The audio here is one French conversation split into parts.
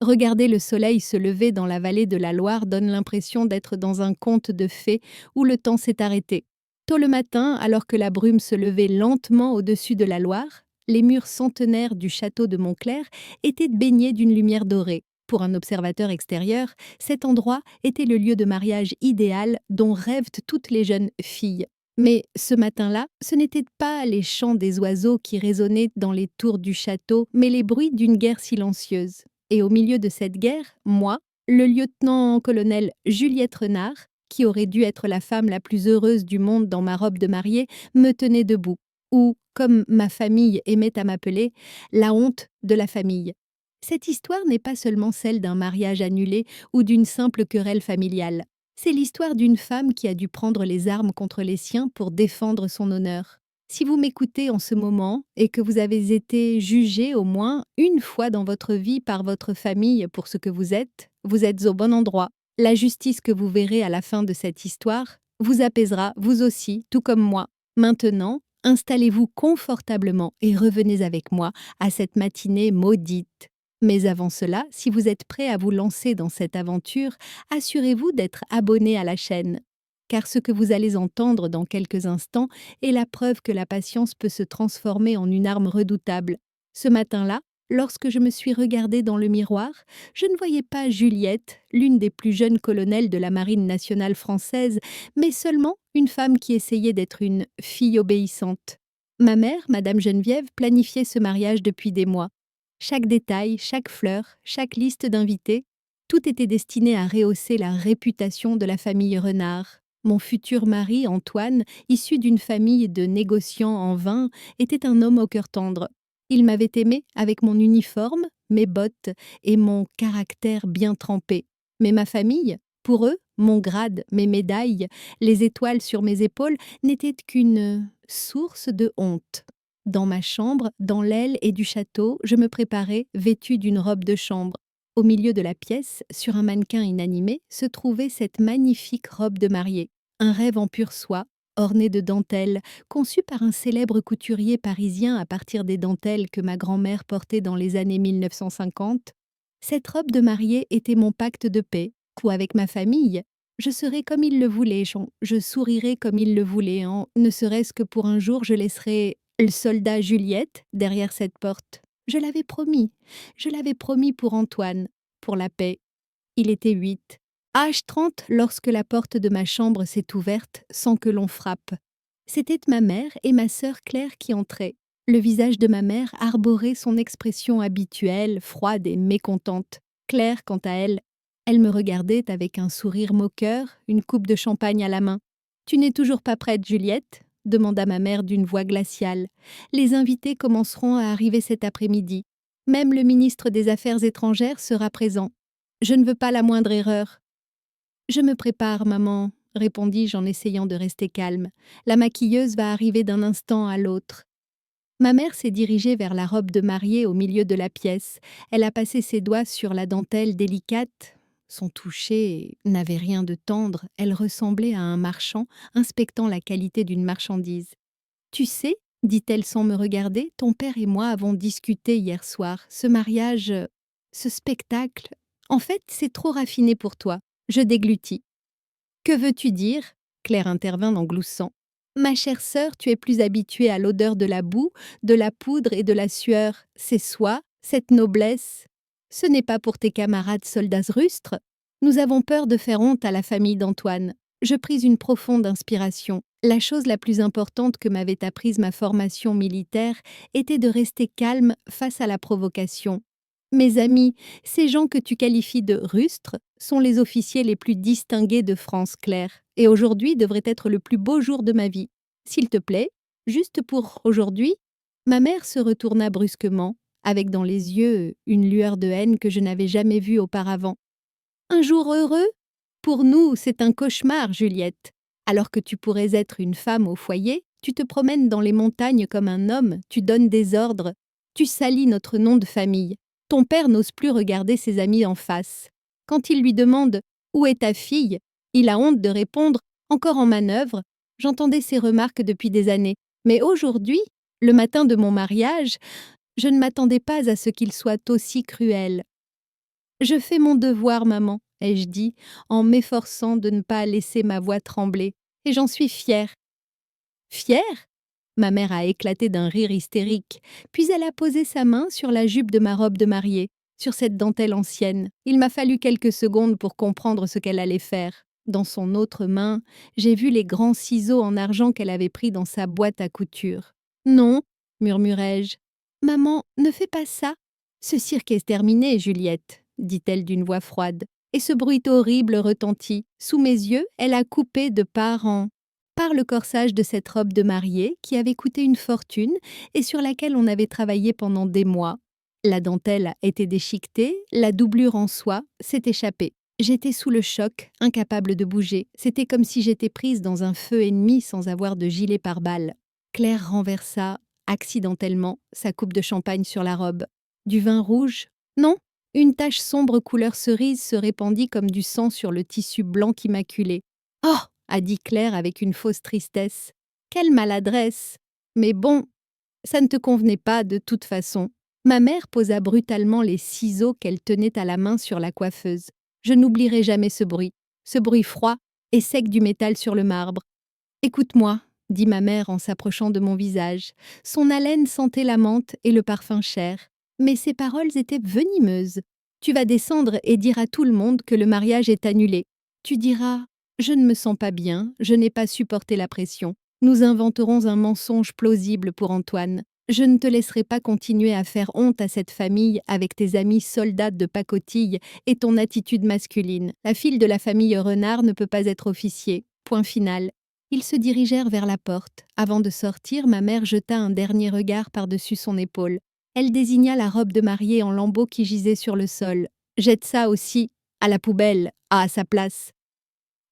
Regarder le soleil se lever dans la vallée de la Loire donne l'impression d'être dans un conte de fées où le temps s'est arrêté. Tôt le matin, alors que la brume se levait lentement au-dessus de la Loire, les murs centenaires du château de Montclair étaient baignés d'une lumière dorée. Pour un observateur extérieur, cet endroit était le lieu de mariage idéal dont rêvent toutes les jeunes filles. Mais ce matin-là, ce n'étaient pas les chants des oiseaux qui résonnaient dans les tours du château, mais les bruits d'une guerre silencieuse. Et au milieu de cette guerre, moi, le lieutenant-colonel Juliette Renard, qui aurait dû être la femme la plus heureuse du monde dans ma robe de mariée, me tenait debout, ou, comme ma famille aimait à m'appeler, la honte de la famille. Cette histoire n'est pas seulement celle d'un mariage annulé ou d'une simple querelle familiale. C'est l'histoire d'une femme qui a dû prendre les armes contre les siens pour défendre son honneur. Si vous m'écoutez en ce moment et que vous avez été jugé au moins une fois dans votre vie par votre famille pour ce que vous êtes au bon endroit. La justice que vous verrez à la fin de cette histoire vous apaisera, vous aussi, tout comme moi. Maintenant, installez-vous confortablement et revenez avec moi à cette matinée maudite. Mais avant cela, si vous êtes prêt à vous lancer dans cette aventure, assurez-vous d'être abonné à la chaîne. Car ce que vous allez entendre dans quelques instants est la preuve que la patience peut se transformer en une arme redoutable. Ce matin-là, lorsque je me suis regardée dans le miroir, je ne voyais pas Juliette, l'une des plus jeunes colonels de la Marine nationale française, mais seulement une femme qui essayait d'être une fille obéissante. Ma mère, Madame Geneviève, planifiait ce mariage depuis des mois. Chaque détail, chaque fleur, chaque liste d'invités, tout était destiné à rehausser la réputation de la famille Renard. Mon futur mari, Antoine, issu d'une famille de négociants en vin, était un homme au cœur tendre. Il m'avait aimé avec mon uniforme, mes bottes et mon caractère bien trempé. Mais ma famille, pour eux, mon grade, mes médailles, les étoiles sur mes épaules, n'étaient qu'une source de honte. Dans ma chambre, dans l'aile et du château, je me préparais, vêtue d'une robe de chambre. Au milieu de la pièce, sur un mannequin inanimé, se trouvait cette magnifique robe de mariée. Un rêve en pure soie, orné de dentelles, conçu par un célèbre couturier parisien à partir des dentelles que ma grand-mère portait dans les années 1950. Cette robe de mariée était mon pacte de paix, où avec ma famille, je serais comme il le voulait, je sourirais comme il le voulait, ne serait-ce que pour un jour je laisserais le soldat Juliette derrière cette porte. Je l'avais promis pour Antoine, pour la paix. Il était 8. H30 lorsque la porte de ma chambre s'est ouverte sans que l'on frappe. C'était ma mère et ma sœur Claire qui entraient. Le visage de ma mère arborait son expression habituelle, froide et mécontente. Claire, quant à elle, elle me regardait avec un sourire moqueur, une coupe de champagne à la main. « Tu n'es toujours pas prête, Juliette ?» demanda ma mère d'une voix glaciale. « Les invités commenceront à arriver cet après-midi. Même le ministre des Affaires étrangères sera présent. Je ne veux pas la moindre erreur. »« Je me prépare, maman, » répondis-je en essayant de rester calme. « La maquilleuse va arriver d'un instant à l'autre. » Ma mère s'est dirigée vers la robe de mariée au milieu de la pièce. Elle a passé ses doigts sur la dentelle délicate. Son toucher n'avait rien de tendre. Elle ressemblait à un marchand inspectant la qualité d'une marchandise. « Tu sais, dit-elle sans me regarder, ton père et moi avons discuté hier soir. Ce mariage, ce spectacle, en fait, c'est trop raffiné pour toi. » Je déglutis. « Que veux-tu dire ?» Claire intervint en gloussant. « Ma chère sœur, tu es plus habituée à l'odeur de la boue, de la poudre et de la sueur. Ces soies, cette noblesse. Ce n'est pas pour tes camarades soldats rustres. Nous avons peur de faire honte à la famille d'Antoine. » Je pris une profonde inspiration. La chose la plus importante que m'avait apprise ma formation militaire était de rester calme face à la provocation. Mes amis, ces gens que tu qualifies de rustres sont les officiers les plus distingués de France, Claire, et aujourd'hui devrait être le plus beau jour de ma vie. S'il te plaît, juste pour aujourd'hui. » Ma mère se retourna brusquement, avec dans les yeux une lueur de haine que je n'avais jamais vue auparavant. « Un jour heureux ? Pour nous, c'est un cauchemar, Juliette. Alors que tu pourrais être une femme au foyer, tu te promènes dans les montagnes comme un homme, tu donnes des ordres, tu salis notre nom de famille. Ton père n'ose plus regarder ses amis en face. Quand il lui demande « Où est ta fille ?», il a honte de répondre « Encore en manœuvre ». J'entendais ces remarques depuis des années. Mais aujourd'hui, le matin de mon mariage, je ne m'attendais pas à ce qu'il soit aussi cruel. Je fais mon devoir, maman, ai-je dit, en m'efforçant de ne pas laisser ma voix trembler. Et j'en suis fière. Fière? Ma mère a éclaté d'un rire hystérique, puis elle a posé sa main sur la jupe de ma robe de mariée, sur cette dentelle ancienne. Il m'a fallu quelques secondes pour comprendre ce qu'elle allait faire. Dans son autre main, j'ai vu les grands ciseaux en argent qu'elle avait pris dans sa boîte à couture. Non, murmurai-je. Maman, ne fais pas ça. Ce cirque est terminé, Juliette, dit-elle d'une voix froide. Et ce bruit horrible retentit. Sous mes yeux, elle a coupé de part en par le corsage de cette robe de mariée qui avait coûté une fortune et sur laquelle on avait travaillé pendant des mois. La dentelle était déchiquetée, la doublure en soie s'est échappée. J'étais sous le choc, incapable de bouger. C'était comme si j'étais prise dans un feu ennemi sans avoir de gilet pare-balles. Claire renversa, accidentellement, sa coupe de champagne sur la robe. Du vin rouge? Non. Une tache sombre couleur cerise se répandit comme du sang sur le tissu blanc immaculé. Oh! A dit Claire avec une fausse tristesse. Quelle maladresse! Mais bon, ça ne te convenait pas de toute façon. Ma mère posa brutalement les ciseaux qu'elle tenait à la main sur la coiffeuse. Je n'oublierai jamais ce bruit froid et sec du métal sur le marbre. Écoute-moi, dit ma mère en s'approchant de mon visage. Son haleine sentait la menthe et le parfum cher. Mais ses paroles étaient venimeuses. Tu vas descendre et dire à tout le monde que le mariage est annulé. Tu diras: je ne me sens pas bien, je n'ai pas supporté la pression. Nous inventerons un mensonge plausible pour Antoine. Je ne te laisserai pas continuer à faire honte à cette famille avec tes amis soldats de pacotille et ton attitude masculine. La fille de la famille Renard ne peut pas être officier. Point final. Ils se dirigèrent vers la porte. Avant de sortir, ma mère jeta un dernier regard par-dessus son épaule. Elle désigna la robe de mariée en lambeaux qui gisait sur le sol. Jette ça aussi, à la poubelle, à sa place.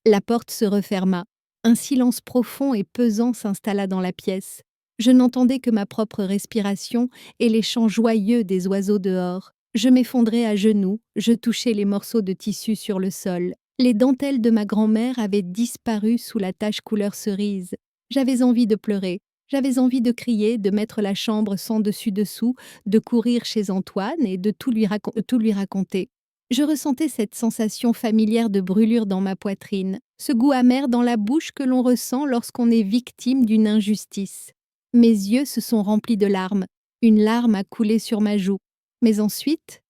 La porte se referma. Un silence profond et pesant s'installa dans la pièce. Je n'entendais que ma propre respiration et les chants joyeux des oiseaux dehors. Je m'effondrais à genoux, je touchais les morceaux de tissu sur le sol. Les dentelles de ma grand-mère avaient disparu sous la tache couleur cerise. J'avais envie de pleurer. J'avais envie de crier, de mettre la chambre sans dessus-dessous, de courir chez Antoine et de tout lui raconter. Je ressentais cette sensation familière de brûlure dans ma poitrine, ce goût amer dans la bouche que l'on ressent lorsqu'on est victime d'une injustice. Mes yeux se sont remplis de larmes. Une larme a coulé sur ma joue. Mais ensuite,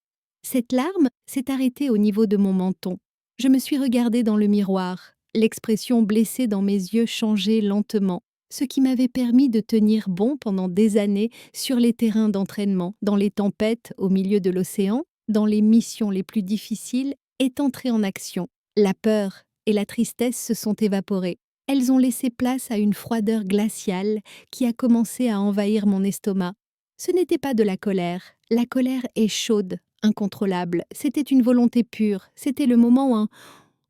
cette larme s'est arrêtée au niveau de mon menton. Je me suis regardée dans le miroir. L'expression blessée dans mes yeux changeait lentement, ce qui m'avait permis de tenir bon pendant des années sur les terrains d'entraînement, dans les tempêtes au milieu de l'océan, dans les missions les plus difficiles, est entrée en action. La peur et la tristesse se sont évaporées. Elles ont laissé place à une froideur glaciale qui a commencé à envahir mon estomac. Ce n'était pas de la colère. La colère est chaude, incontrôlable. C'était une volonté pure. C'était le moment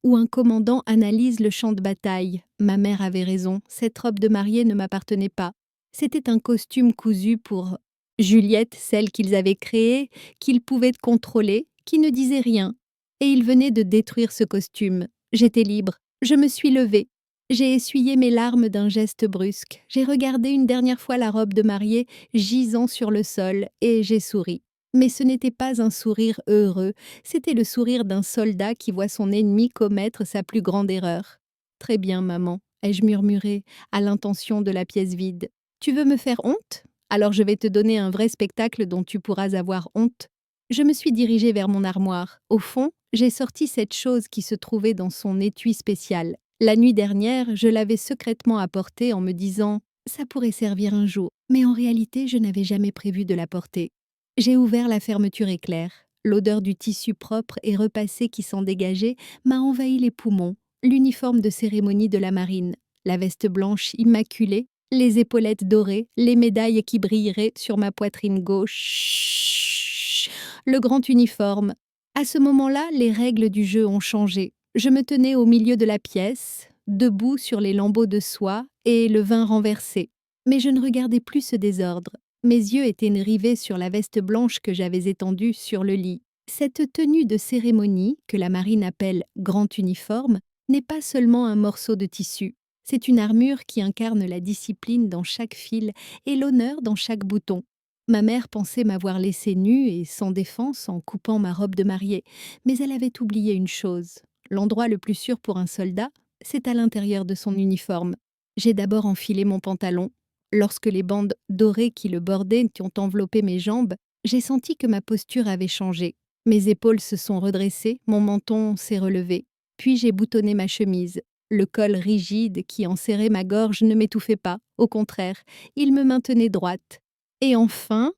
où un commandant analyse le champ de bataille. Ma mère avait raison. Cette robe de mariée ne m'appartenait pas. C'était un costume cousu pour Juliette, celle qu'ils avaient créée, qu'ils pouvaient contrôler, qui ne disait rien. Et ils venaient de détruire ce costume. J'étais libre. Je me suis levée. J'ai essuyé mes larmes d'un geste brusque. J'ai regardé une dernière fois la robe de mariée gisant sur le sol et j'ai souri. Mais ce n'était pas un sourire heureux, c'était le sourire d'un soldat qui voit son ennemi commettre sa plus grande erreur. « Très bien, maman », ai-je murmuré, à l'intention de la pièce vide. « Tu veux me faire honte ? Alors je vais te donner un vrai spectacle dont tu pourras avoir honte. » Je me suis dirigée vers mon armoire. Au fond, j'ai sorti cette chose qui se trouvait dans son étui spécial. La nuit dernière, je l'avais secrètement apportée en me disant « ça pourrait servir un jour ». Mais en réalité, je n'avais jamais prévu de la porter. J'ai ouvert la fermeture éclair. L'odeur du tissu propre et repassé qui s'en dégageait m'a envahi les poumons. L'uniforme de cérémonie de la marine, la veste blanche immaculée, les épaulettes dorées, les médailles qui brilleraient sur ma poitrine gauche. Le grand uniforme. À ce moment-là, les règles du jeu ont changé. Je me tenais au milieu de la pièce, debout sur les lambeaux de soie et le vin renversé. Mais je ne regardais plus ce désordre. Mes yeux étaient rivés sur la veste blanche que j'avais étendue sur le lit. Cette tenue de cérémonie, que la marine appelle grand uniforme, n'est pas seulement un morceau de tissu. C'est une armure qui incarne la discipline dans chaque fil et l'honneur dans chaque bouton. Ma mère pensait m'avoir laissée nue et sans défense en coupant ma robe de mariée, mais elle avait oublié une chose. L'endroit le plus sûr pour un soldat, c'est à l'intérieur de son uniforme. J'ai d'abord enfilé mon pantalon. Lorsque les bandes dorées qui le bordaient ont enveloppé mes jambes, j'ai senti que ma posture avait changé. Mes épaules se sont redressées, mon menton s'est relevé. Puis j'ai boutonné ma chemise. Le col rigide qui enserrait ma gorge ne m'étouffait pas, au contraire, il me maintenait droite. Et enfin,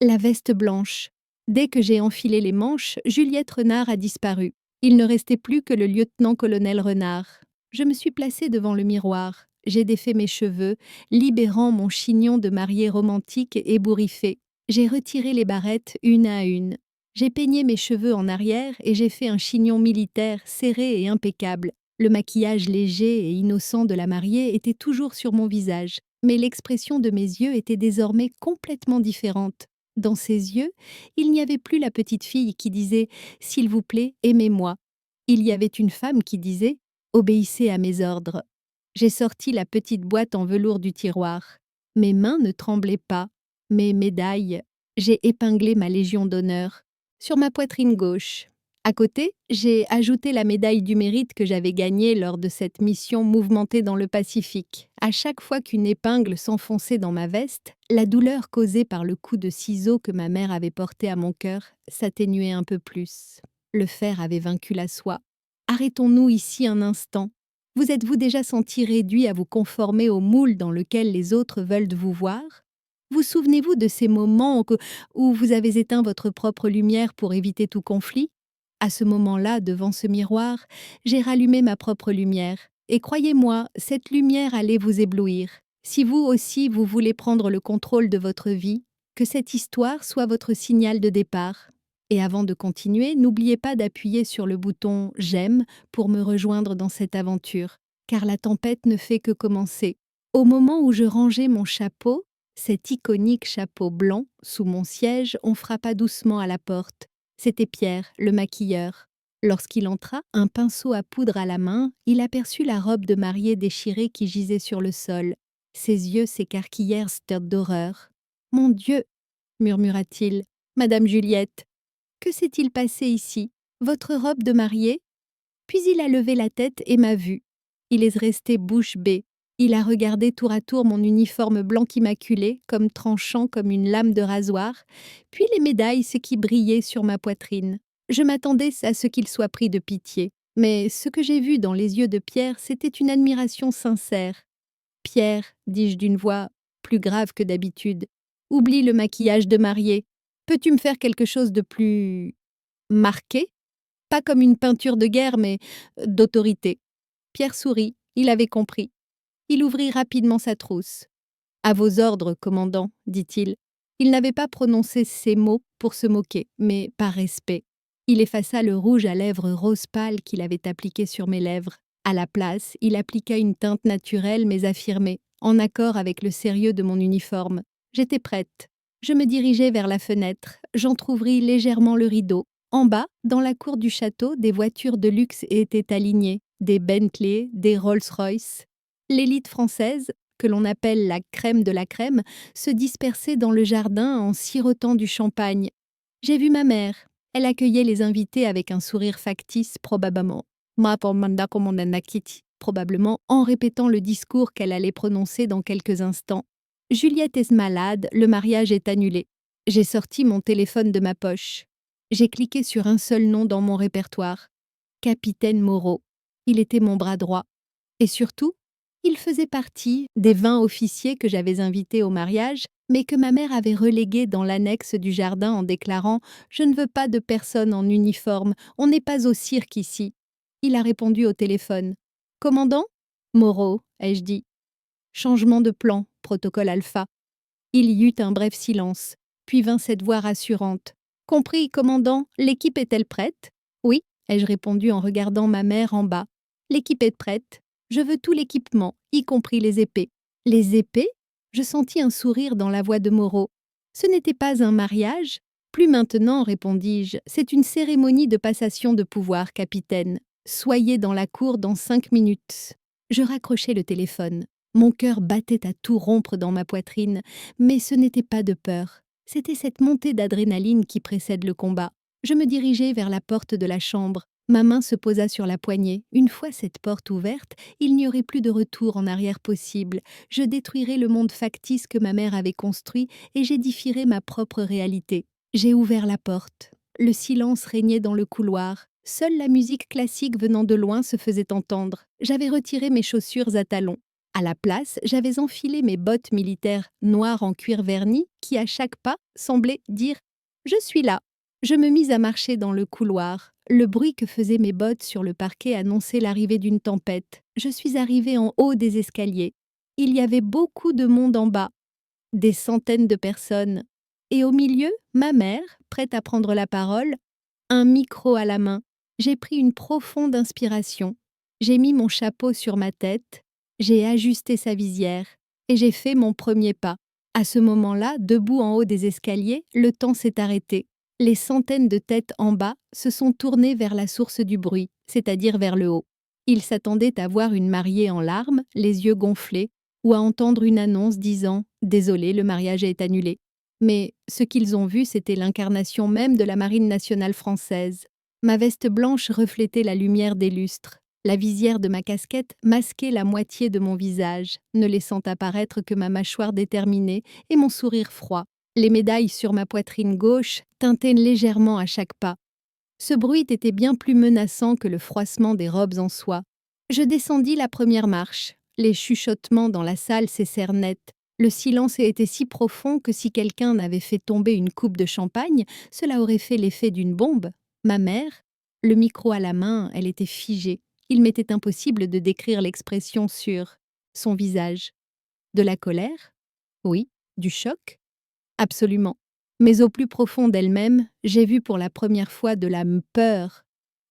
la veste blanche. Dès que j'ai enfilé les manches, Juliette Renard a disparu. Il ne restait plus que le lieutenant-colonel Renard. Je me suis placée devant le miroir. J'ai défait mes cheveux, libérant mon chignon de mariée romantique et ébouriffé. J'ai retiré les barrettes une à une. J'ai peigné mes cheveux en arrière et j'ai fait un chignon militaire serré et impeccable. Le maquillage léger et innocent de la mariée était toujours sur mon visage, mais l'expression de mes yeux était désormais complètement différente. Dans ses yeux, il n'y avait plus la petite fille qui disait « S'il vous plaît, aimez-moi ». Il y avait une femme qui disait « Obéissez à mes ordres ». J'ai sorti la petite boîte en velours du tiroir. Mes mains ne tremblaient pas. Mes médailles. J'ai épinglé ma Légion d'honneur sur ma poitrine gauche. À côté, j'ai ajouté la médaille du mérite que j'avais gagnée lors de cette mission mouvementée dans le Pacifique. À chaque fois qu'une épingle s'enfonçait dans ma veste, la douleur causée par le coup de ciseau que ma mère avait porté à mon cœur s'atténuait un peu plus. Le fer avait vaincu la soie. Arrêtons-nous ici un instant. Vous êtes-vous déjà senti réduit à vous conformer au moule dans lequel les autres veulent vous voir? Vous souvenez-vous de ces moments où vous avez éteint votre propre lumière pour éviter tout conflit? À ce moment-là, devant ce miroir, j'ai rallumé ma propre lumière. Et croyez-moi, cette lumière allait vous éblouir. Si vous aussi vous voulez prendre le contrôle de votre vie, que cette histoire soit votre signal de départ. Et avant de continuer, n'oubliez pas d'appuyer sur le bouton « J'aime » pour me rejoindre dans cette aventure, car la tempête ne fait que commencer. Au moment où je rangeais mon chapeau, cet iconique chapeau blanc, sous mon siège, on frappa doucement à la porte. C'était Pierre, le maquilleur. Lorsqu'il entra, un pinceau à poudre à la main, il aperçut la robe de mariée déchirée qui gisait sur le sol. Ses yeux s'écarquillèrent d'horreur. « Mon Dieu !» murmura-t-il. « Madame Juliette, que s'est-il passé ici? Votre robe de mariée ?» Puis il a levé la tête et m'a vue. Il est resté bouche bée. Il a regardé tour à tour mon uniforme blanc immaculé, comme tranchant comme une lame de rasoir, puis les médailles, ce qui brillait sur ma poitrine. Je m'attendais à ce qu'il soit pris de pitié. Mais ce que j'ai vu dans les yeux de Pierre, c'était une admiration sincère. « Pierre, dis-je d'une voix plus grave que d'habitude, oublie le maquillage de mariée. Peux-tu me faire quelque chose de plus marqué? Pas comme une peinture de guerre, mais d'autorité. » Pierre sourit, il avait compris. Il ouvrit rapidement sa trousse. « À vos ordres, commandant, » dit-il. Il n'avait pas prononcé ces mots pour se moquer, mais par respect. Il effaça le rouge à lèvres rose pâle qu'il avait appliqué sur mes lèvres. À la place, il appliqua une teinte naturelle mais affirmée, en accord avec le sérieux de mon uniforme. J'étais prête. Je me dirigeai vers la fenêtre. J'entr'ouvris légèrement le rideau. En bas, dans la cour du château, des voitures de luxe étaient alignées. Des Bentley, des Rolls-Royce. L'élite française, que l'on appelle la crème de la crème, se dispersait dans le jardin en sirotant du champagne. J'ai vu ma mère. Elle accueillait les invités avec un sourire factice, probablement. Probablement en répétant le discours qu'elle allait prononcer dans quelques instants. Juliette est malade, le mariage est annulé. J'ai sorti mon téléphone de ma poche. J'ai cliqué sur un seul nom dans mon répertoire. Capitaine Moreau. Il était mon bras droit. Et surtout, il faisait partie des 20 officiers que j'avais invités au mariage, mais que ma mère avait relégués dans l'annexe du jardin en déclarant « Je ne veux pas de personne en uniforme, on n'est pas au cirque ici ». Il a répondu au téléphone. « Commandant ?»« Moreau », ai-je dit. « Changement de plan, protocole alpha. » Il y eut un bref silence, puis vint cette voix rassurante. « Compris, commandant, l'équipe est-elle prête ?»« Oui », ai-je répondu en regardant ma mère en bas. « L'équipe est prête. Je veux tout l'équipement, y compris les épées. » « Les épées ?» Je sentis un sourire dans la voix de Moreau. « Ce n'était pas un mariage ?»« Plus maintenant, répondis-je, c'est une cérémonie de passation de pouvoir, capitaine. Soyez dans la cour dans 5 minutes. » Je raccrochai le téléphone. Mon cœur battait à tout rompre dans ma poitrine, mais ce n'était pas de peur. C'était cette montée d'adrénaline qui précède le combat. Je me dirigeai vers la porte de la chambre. Ma main se posa sur la poignée. Une fois cette porte ouverte, il n'y aurait plus de retour en arrière possible. Je détruirais le monde factice que ma mère avait construit et j'édifierais ma propre réalité. J'ai ouvert la porte. Le silence régnait dans le couloir. Seule la musique classique venant de loin se faisait entendre. J'avais retiré mes chaussures à talons. À la place, j'avais enfilé mes bottes militaires noires en cuir verni qui, à chaque pas, semblaient dire « Je suis là ». Je me mis à marcher dans le couloir. Le bruit que faisaient mes bottes sur le parquet annonçait l'arrivée d'une tempête. Je suis arrivée en haut des escaliers. Il y avait beaucoup de monde en bas, des centaines de personnes. Et au milieu, ma mère, prête à prendre la parole, un micro à la main. J'ai pris une profonde inspiration. J'ai mis mon chapeau sur ma tête, j'ai ajusté sa visière et j'ai fait mon premier pas. À ce moment-là, debout en haut des escaliers, le temps s'est arrêté. Les centaines de têtes en bas se sont tournées vers la source du bruit, c'est-à-dire vers le haut. Ils s'attendaient à voir une mariée en larmes, les yeux gonflés, ou à entendre une annonce disant « Désolé, le mariage est annulé ». Mais ce qu'ils ont vu, c'était l'incarnation même de la Marine nationale française. Ma veste blanche reflétait la lumière des lustres. La visière de ma casquette masquait la moitié de mon visage, ne laissant apparaître que ma mâchoire déterminée et mon sourire froid. Les médailles sur ma poitrine gauche tintaient légèrement à chaque pas. Ce bruit était bien plus menaçant que le froissement des robes en soie. Je descendis la première marche. Les chuchotements dans la salle cessèrent net. Le silence était si profond que si quelqu'un avait fait tomber une coupe de champagne, cela aurait fait l'effet d'une bombe. Ma mère, le micro à la main, elle était figée. Il m'était impossible de décrire l'expression sur son visage. De la colère? Oui. Du choc? Absolument. Mais au plus profond d'elle-même, j'ai vu pour la première fois de la peur.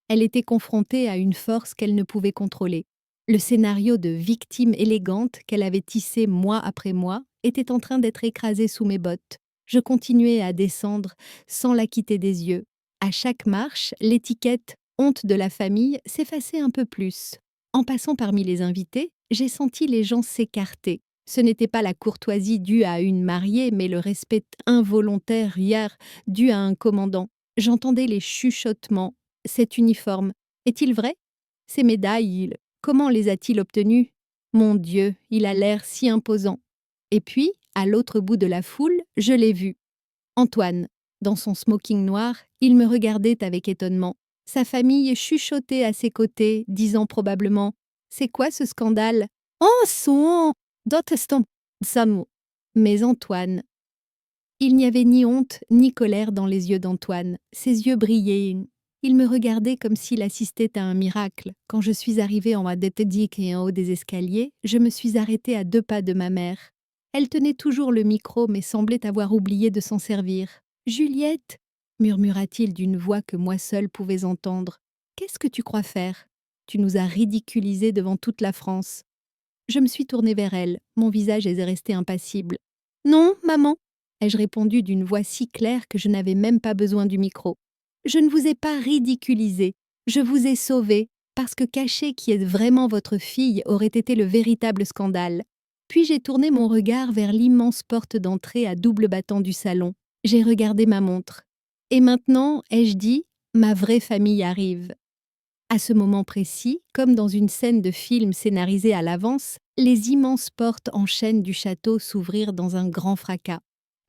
Elle était confrontée à une force qu'elle ne pouvait contrôler. Le scénario de victime élégante qu'elle avait tissé mois après mois était en train d'être écrasé sous mes bottes. Je continuais à descendre sans la quitter des yeux. À chaque marche, l'étiquette « honte de la famille » s'effaçait un peu plus. En passant parmi les invités, j'ai senti les gens s'écarter. Ce n'était pas la courtoisie due à une mariée, mais le respect involontaire hier dû à un commandant. J'entendais les chuchotements. Cet uniforme, est-il vrai? Ces médailles, comment les a-t-il obtenues? Mon Dieu, il a l'air si imposant. Et puis, à l'autre bout de la foule, je l'ai vu. Antoine, dans son smoking noir, il me regardait avec étonnement. Sa famille chuchotait à ses côtés, disant probablement « C'est quoi ce scandale? Oh, son Dotestam Samo !» Mais Antoine, il n'y avait ni honte ni colère dans les yeux d'Antoine. Ses yeux brillaient. Il me regardait comme s'il assistait à un miracle. Quand je suis arrivée en Wadetedic et en haut des escaliers, je me suis arrêtée à 2 pas de ma mère. Elle tenait toujours le micro, mais semblait avoir oublié de s'en servir. « Juliette !» murmura-t-il d'une voix que moi seule pouvais entendre. « Qu'est-ce que tu crois faire? Tu nous as ridiculisés devant toute la France. » Je me suis tournée vers elle. Mon visage est resté impassible. « Non, maman !» ai-je répondu d'une voix si claire que je n'avais même pas besoin du micro. « Je ne vous ai pas ridiculisé. Je vous ai sauvé, parce que cacher qui est vraiment votre fille aurait été le véritable scandale. » Puis j'ai tourné mon regard vers l'immense porte d'entrée à double battant du salon. J'ai regardé ma montre. « Et maintenant, ai-je dit, ma vraie famille arrive. » À ce moment précis, comme dans une scène de film scénarisée à l'avance, les immenses portes en chêne du château s'ouvrirent dans un grand fracas.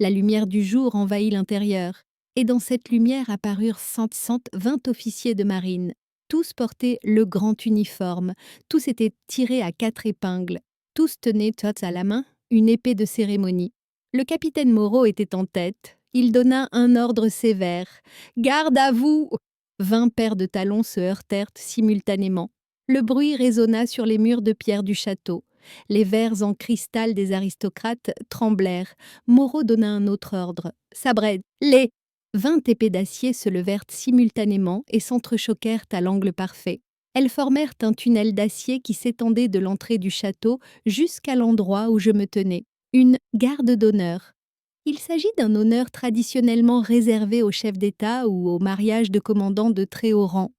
La lumière du jour envahit l'intérieur, et dans cette lumière apparurent 120 officiers de marine. Tous portaient le grand uniforme, tous étaient tirés à 4 épingles, tous tenaient tots à la main une épée de cérémonie. Le capitaine Moreau était en tête. Il donna un ordre sévère. « Garde à vous !» 20 paires de talons se heurtèrent simultanément. Le bruit résonna sur les murs de pierre du château. Les verres en cristal des aristocrates tremblèrent. Moreau donna un autre ordre. « Sabrez, les !» 20 épées d'acier se levèrent simultanément et s'entrechoquèrent à l'angle parfait. Elles formèrent un tunnel d'acier qui s'étendait de l'entrée du château jusqu'à l'endroit où je me tenais. Une garde d'honneur. Il s'agit d'un honneur traditionnellement réservé aux chefs d'État ou au mariage de commandants de très haut rang.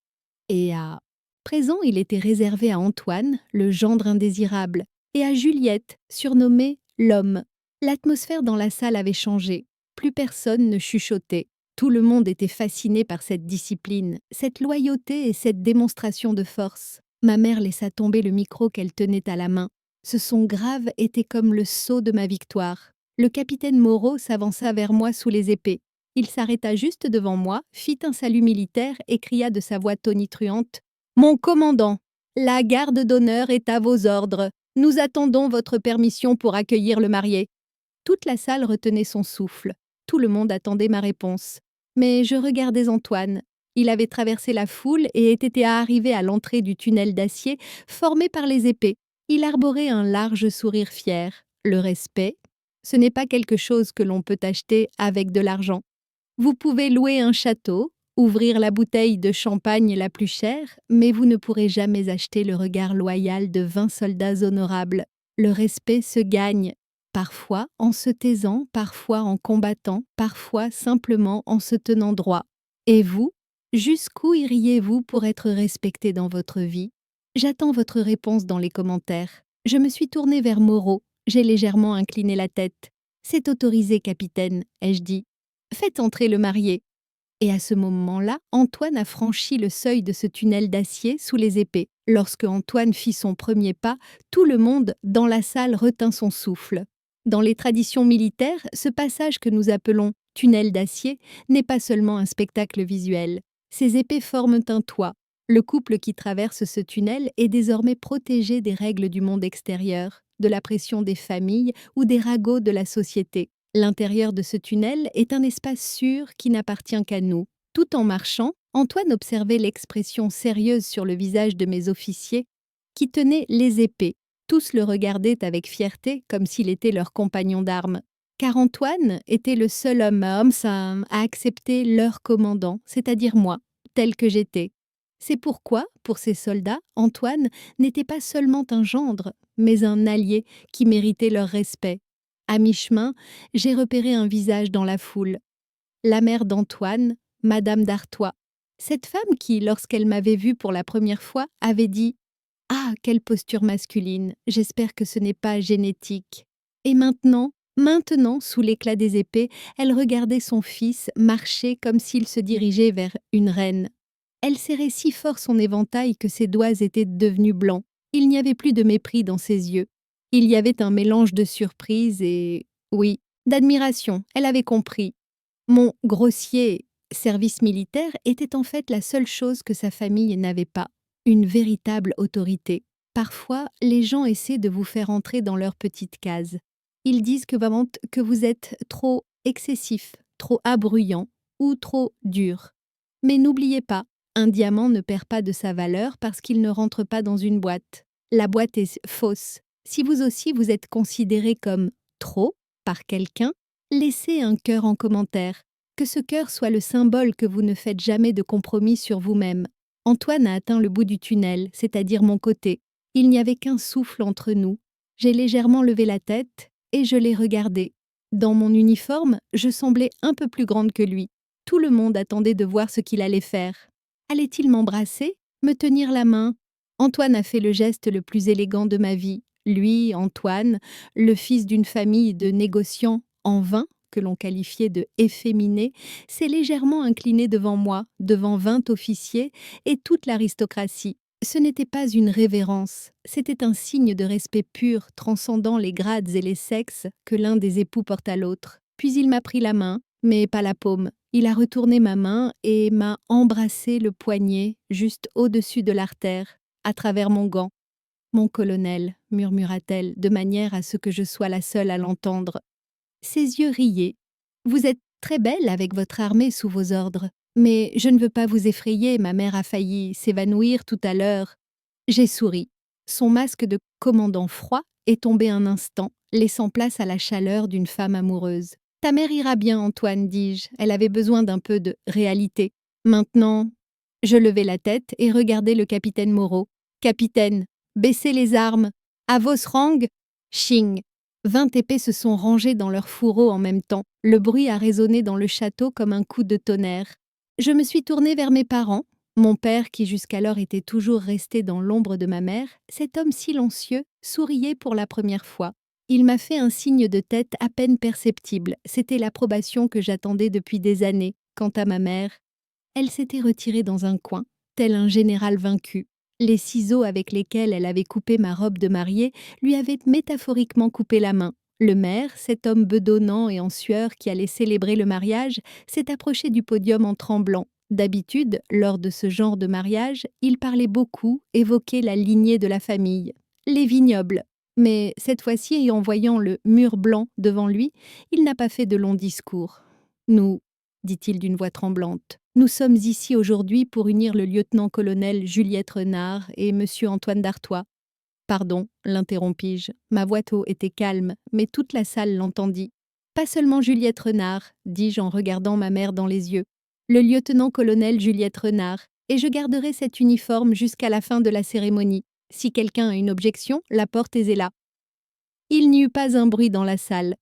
Et à présent, il était réservé à Antoine, le gendre indésirable, et à Juliette, surnommée l'homme. L'atmosphère dans la salle avait changé. Plus personne ne chuchotait. Tout le monde était fasciné par cette discipline, cette loyauté et cette démonstration de force. Ma mère laissa tomber le micro qu'elle tenait à la main. Ce son grave était comme le sceau de ma victoire. Le capitaine Moreau s'avança vers moi sous les épées. Il s'arrêta juste devant moi, fit un salut militaire et cria de sa voix tonitruante « Mon commandant, la garde d'honneur est à vos ordres. Nous attendons votre permission pour accueillir le marié. » Toute la salle retenait son souffle. Tout le monde attendait ma réponse. Mais je regardais Antoine. Il avait traversé la foule et était arrivé à l'entrée du tunnel d'acier formé par les épées. Il arborait un large sourire fier. Le respect, ce n'est pas quelque chose que l'on peut acheter avec de l'argent. Vous pouvez louer un château, ouvrir la bouteille de champagne la plus chère, mais vous ne pourrez jamais acheter le regard loyal de 20 soldats honorables. Le respect se gagne, parfois en se taisant, parfois en combattant, parfois simplement en se tenant droit. Et vous, jusqu'où iriez-vous pour être respecté dans votre vie? J'attends votre réponse dans les commentaires. Je me suis tournée vers Moreau. J'ai légèrement incliné la tête. « C'est autorisé, capitaine », ai-je dit. « Faites entrer le marié. » Et à ce moment-là, Antoine a franchi le seuil de ce tunnel d'acier sous les épées. Lorsque Antoine fit son premier pas, tout le monde dans la salle retint son souffle. Dans les traditions militaires, ce passage que nous appelons tunnel d'acier n'est pas seulement un spectacle visuel. Ces épées forment un toit. Le couple qui traverse ce tunnel est désormais protégé des règles du monde extérieur, de la pression des familles ou des ragots de la société. L'intérieur de ce tunnel est un espace sûr qui n'appartient qu'à nous. Tout en marchant, Antoine observait l'expression sérieuse sur le visage de mes officiers qui tenaient les épées. Tous le regardaient avec fierté comme s'il était leur compagnon d'armes. Car Antoine était le seul homme à accepter leur commandant, c'est-à-dire moi, tel que j'étais. C'est pourquoi, pour ces soldats, Antoine n'était pas seulement un gendre, mais un allié qui méritait leur respect. À mi-chemin, j'ai repéré un visage dans la foule. La mère d'Antoine, Madame d'Artois. Cette femme qui, lorsqu'elle m'avait vue pour la première fois, avait dit « Ah, quelle posture masculine, j'espère que ce n'est pas génétique. » Et maintenant, sous l'éclat des épées, elle regardait son fils marcher comme s'il se dirigeait vers une reine. Elle serrait si fort son éventail que ses doigts étaient devenus blancs. Il n'y avait plus de mépris dans ses yeux. Il y avait un mélange de surprise et, oui, d'admiration, elle avait compris. Mon grossier service militaire était en fait la seule chose que sa famille n'avait pas, une véritable autorité. Parfois, les gens essaient de vous faire entrer dans leur petite case. Ils disent que vous êtes trop excessif, trop abruyant ou trop dur. Mais n'oubliez pas, un diamant ne perd pas de sa valeur parce qu'il ne rentre pas dans une boîte. La boîte est fausse. Si vous aussi vous êtes considéré comme trop par quelqu'un, laissez un cœur en commentaire. Que ce cœur soit le symbole que vous ne faites jamais de compromis sur vous-même. Antoine a atteint le bout du tunnel, c'est-à-dire mon côté. Il n'y avait qu'un souffle entre nous. J'ai légèrement levé la tête et je l'ai regardé. Dans mon uniforme, je semblais un peu plus grande que lui. Tout le monde attendait de voir ce qu'il allait faire. Allait-il m'embrasser, me tenir la main? Antoine a fait le geste le plus élégant de ma vie. Lui, Antoine, le fils d'une famille de négociants en vin, que l'on qualifiait de efféminé, s'est légèrement incliné devant moi, devant 20 officiers et toute l'aristocratie. Ce n'était pas une révérence, c'était un signe de respect pur, transcendant les grades et les sexes que l'un des époux porte à l'autre. Puis il m'a pris la main, mais pas la paume. Il a retourné ma main et m'a embrassé le poignet, juste au-dessus de l'artère, à travers mon gant. « Mon colonel », murmura-t-elle, de manière à ce que je sois la seule à l'entendre. Ses yeux riaient. « Vous êtes très belle avec votre armée sous vos ordres. Mais je ne veux pas vous effrayer, ma mère a failli s'évanouir tout à l'heure. » J'ai souri. Son masque de commandant froid est tombé un instant, laissant place à la chaleur d'une femme amoureuse. « Ta mère ira bien, Antoine, dis-je. Elle avait besoin d'un peu de réalité. Maintenant… » Je levai la tête et regardai le capitaine Moreau. « Capitaine, baissez les armes. À vos rangs, ching !» 20 épées se sont rangées dans leurs fourreaux en même temps. Le bruit a résonné dans le château comme un coup de tonnerre. Je me suis tournée vers mes parents. Mon père, qui jusqu'alors était toujours resté dans l'ombre de ma mère, cet homme silencieux, souriait pour la première fois. Il m'a fait un signe de tête à peine perceptible. C'était l'approbation que j'attendais depuis des années. Quant à ma mère, elle s'était retirée dans un coin, tel un général vaincu. Les ciseaux avec lesquels elle avait coupé ma robe de mariée lui avaient métaphoriquement coupé la main. Le maire, cet homme bedonnant et en sueur qui allait célébrer le mariage, s'est approché du podium en tremblant. D'habitude, lors de ce genre de mariage, il parlait beaucoup, évoquait la lignée de la famille, les vignobles. Mais cette fois-ci, en voyant le mur blanc devant lui, il n'a pas fait de longs discours. Nous, dit-il d'une voix tremblante, nous sommes ici aujourd'hui pour unir le lieutenant-colonel Juliette Renard et monsieur Antoine d'Artois. Pardon, l'interrompis-je. Ma voix était calme, mais toute la salle l'entendit. Pas seulement Juliette Renard, dis-je en regardant ma mère dans les yeux. Le lieutenant-colonel Juliette Renard, et je garderai cet uniforme jusqu'à la fin de la cérémonie. Si quelqu'un a une objection, la porte est là. Il n'y eut pas un bruit dans la salle.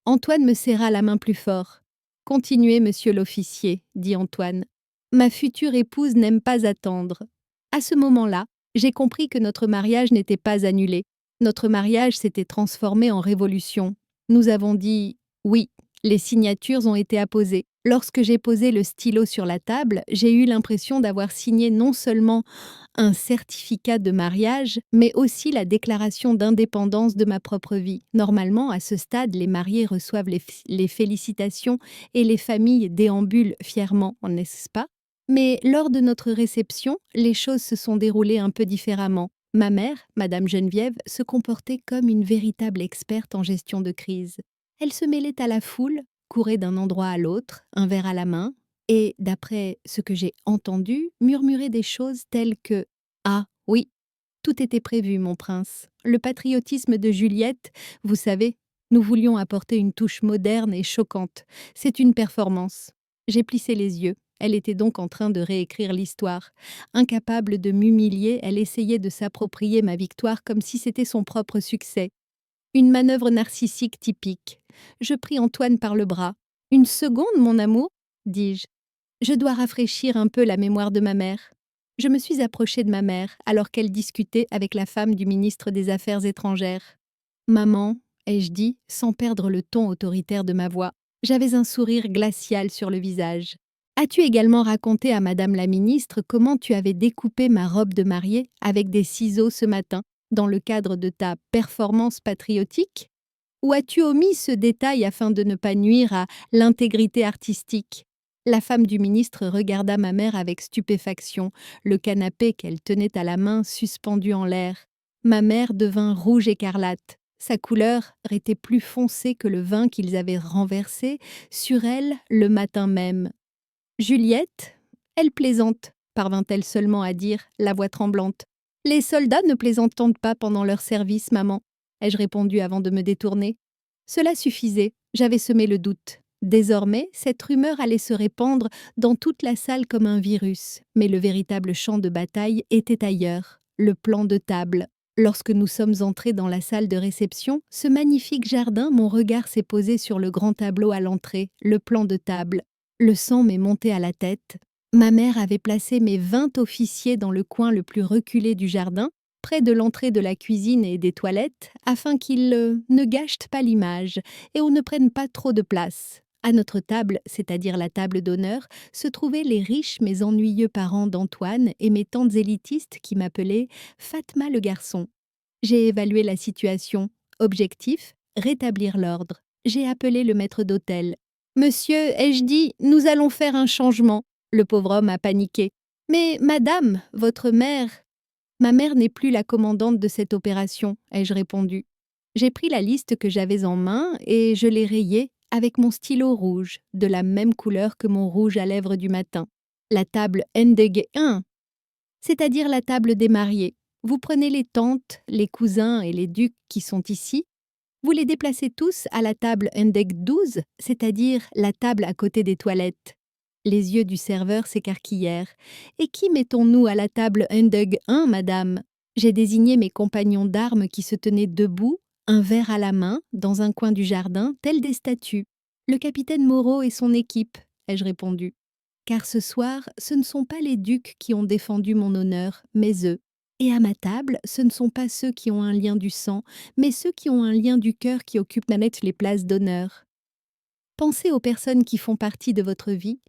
Antoine me serra la main plus fort. Continuez, monsieur l'officier, dit Antoine. Ma future épouse n'aime pas attendre. À ce moment-là, j'ai compris que notre mariage n'était pas annulé. Notre mariage s'était transformé en révolution. Nous avons dit oui. Les signatures ont été apposées. Lorsque j'ai posé le stylo sur la table, j'ai eu l'impression d'avoir signé non seulement un certificat de mariage, mais aussi la déclaration d'indépendance de ma propre vie. Normalement, à ce stade, les mariés reçoivent les félicitations et les familles déambulent fièrement, n'est-ce pas? Mais lors de notre réception, les choses se sont déroulées un peu différemment. Ma mère, Madame Geneviève, se comportait comme une véritable experte en gestion de crise. Elle se mêlait à la foule, courait d'un endroit à l'autre, un verre à la main, et, d'après ce que j'ai entendu, murmurait des choses telles que « Ah, oui, tout était prévu, mon prince. Le patriotisme de Juliette, vous savez, nous voulions apporter une touche moderne et choquante. C'est une performance. » J'ai plissé les yeux. Elle était donc en train de réécrire l'histoire. Incapable de m'humilier, elle essayait de s'approprier ma victoire comme si c'était son propre succès. Une manœuvre narcissique typique. Je pris Antoine par le bras. « Une seconde, mon amour ?» dis-je. « Je dois rafraîchir un peu la mémoire de ma mère. » Je me suis approchée de ma mère alors qu'elle discutait avec la femme du ministre des Affaires étrangères. « Maman », ai-je dit, sans perdre le ton autoritaire de ma voix. J'avais un sourire glacial sur le visage. « As-tu également raconté à Madame la ministre comment tu avais découpé ma robe de mariée avec des ciseaux ce matin, dans le cadre de ta performance patriotique? Ou as-tu omis ce détail afin de ne pas nuire à l'intégrité artistique ?» La femme du ministre regarda ma mère avec stupéfaction, le canapé qu'elle tenait à la main suspendu en l'air. Ma mère devint rouge écarlate. Sa couleur était plus foncée que le vin qu'ils avaient renversé sur elle le matin même. « Juliette, elle plaisante, » parvint-elle seulement à dire, la voix tremblante. « Les soldats ne plaisantent pas pendant leur service, maman, » ai-je répondu avant de me détourner. Cela suffisait, j'avais semé le doute. Désormais, cette rumeur allait se répandre dans toute la salle comme un virus. Mais le véritable champ de bataille était ailleurs, le plan de table. Lorsque nous sommes entrés dans la salle de réception, ce magnifique jardin, mon regard s'est posé sur le grand tableau à l'entrée, le plan de table. Le sang m'est monté à la tête. Ma mère avait placé mes 20 officiers dans le coin le plus reculé du jardin, près de l'entrée de la cuisine et des toilettes, afin qu'ils ne gâchent pas l'image et on ne prenne pas trop de place. À notre table, c'est-à-dire la table d'honneur, se trouvaient les riches mais ennuyeux parents d'Antoine et mes tantes élitistes qui m'appelaient Fatma le garçon. J'ai évalué la situation. Objectif, rétablir l'ordre. J'ai appelé le maître d'hôtel. « Monsieur, ai-je dit, nous allons faire un changement. » Le pauvre homme a paniqué. « Mais madame, votre mère… » « Ma mère n'est plus la commandante de cette opération, » ai-je répondu. J'ai pris la liste que j'avais en main et je l'ai rayée avec mon stylo rouge, de la même couleur que mon rouge à lèvres du matin. La table Ndege 1, c'est-à-dire la table des mariés. Vous prenez les tantes, les cousins et les ducs qui sont ici, vous les déplacez tous à la table Ndege 12, c'est-à-dire la table à côté des toilettes. Les yeux du serveur s'écarquillèrent. « Et qui mettons-nous à la table Ndege 1, madame ?» J'ai désigné mes compagnons d'armes qui se tenaient debout, un verre à la main, dans un coin du jardin, tels des statues. « Le capitaine Moreau et son équipe, » ai-je répondu. « car ce soir, ce ne sont pas les ducs qui ont défendu mon honneur, mais eux. Et à ma table, ce ne sont pas ceux qui ont un lien du sang, mais ceux qui ont un lien du cœur qui occupent net les places d'honneur. Pensez aux personnes qui font partie de votre vie,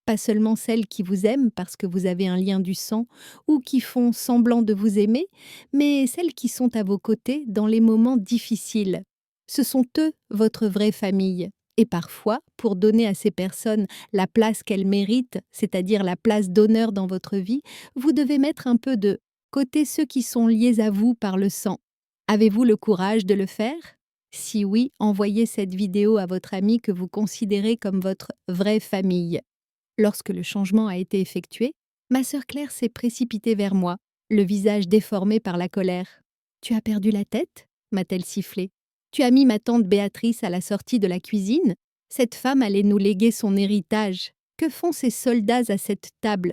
pas seulement celles qui vous aiment parce que vous avez un lien du sang ou qui font semblant de vous aimer, mais celles qui sont à vos côtés dans les moments difficiles. Ce sont eux votre vraie famille. Et parfois, pour donner à ces personnes la place qu'elles méritent, c'est-à-dire la place d'honneur dans votre vie, vous devez mettre un peu de côté ceux qui sont liés à vous par le sang. Avez-vous le courage de le faire? Si oui, envoyez cette vidéo à votre ami que vous considérez comme votre vraie famille. Lorsque le changement a été effectué, ma sœur Claire s'est précipitée vers moi, le visage déformé par la colère. « Tu as perdu la tête ?» m'a-t-elle sifflé. « Tu as mis ma tante Béatrice à la sortie de la cuisine? Cette femme allait nous léguer son héritage. Que font ces soldats à cette table ?»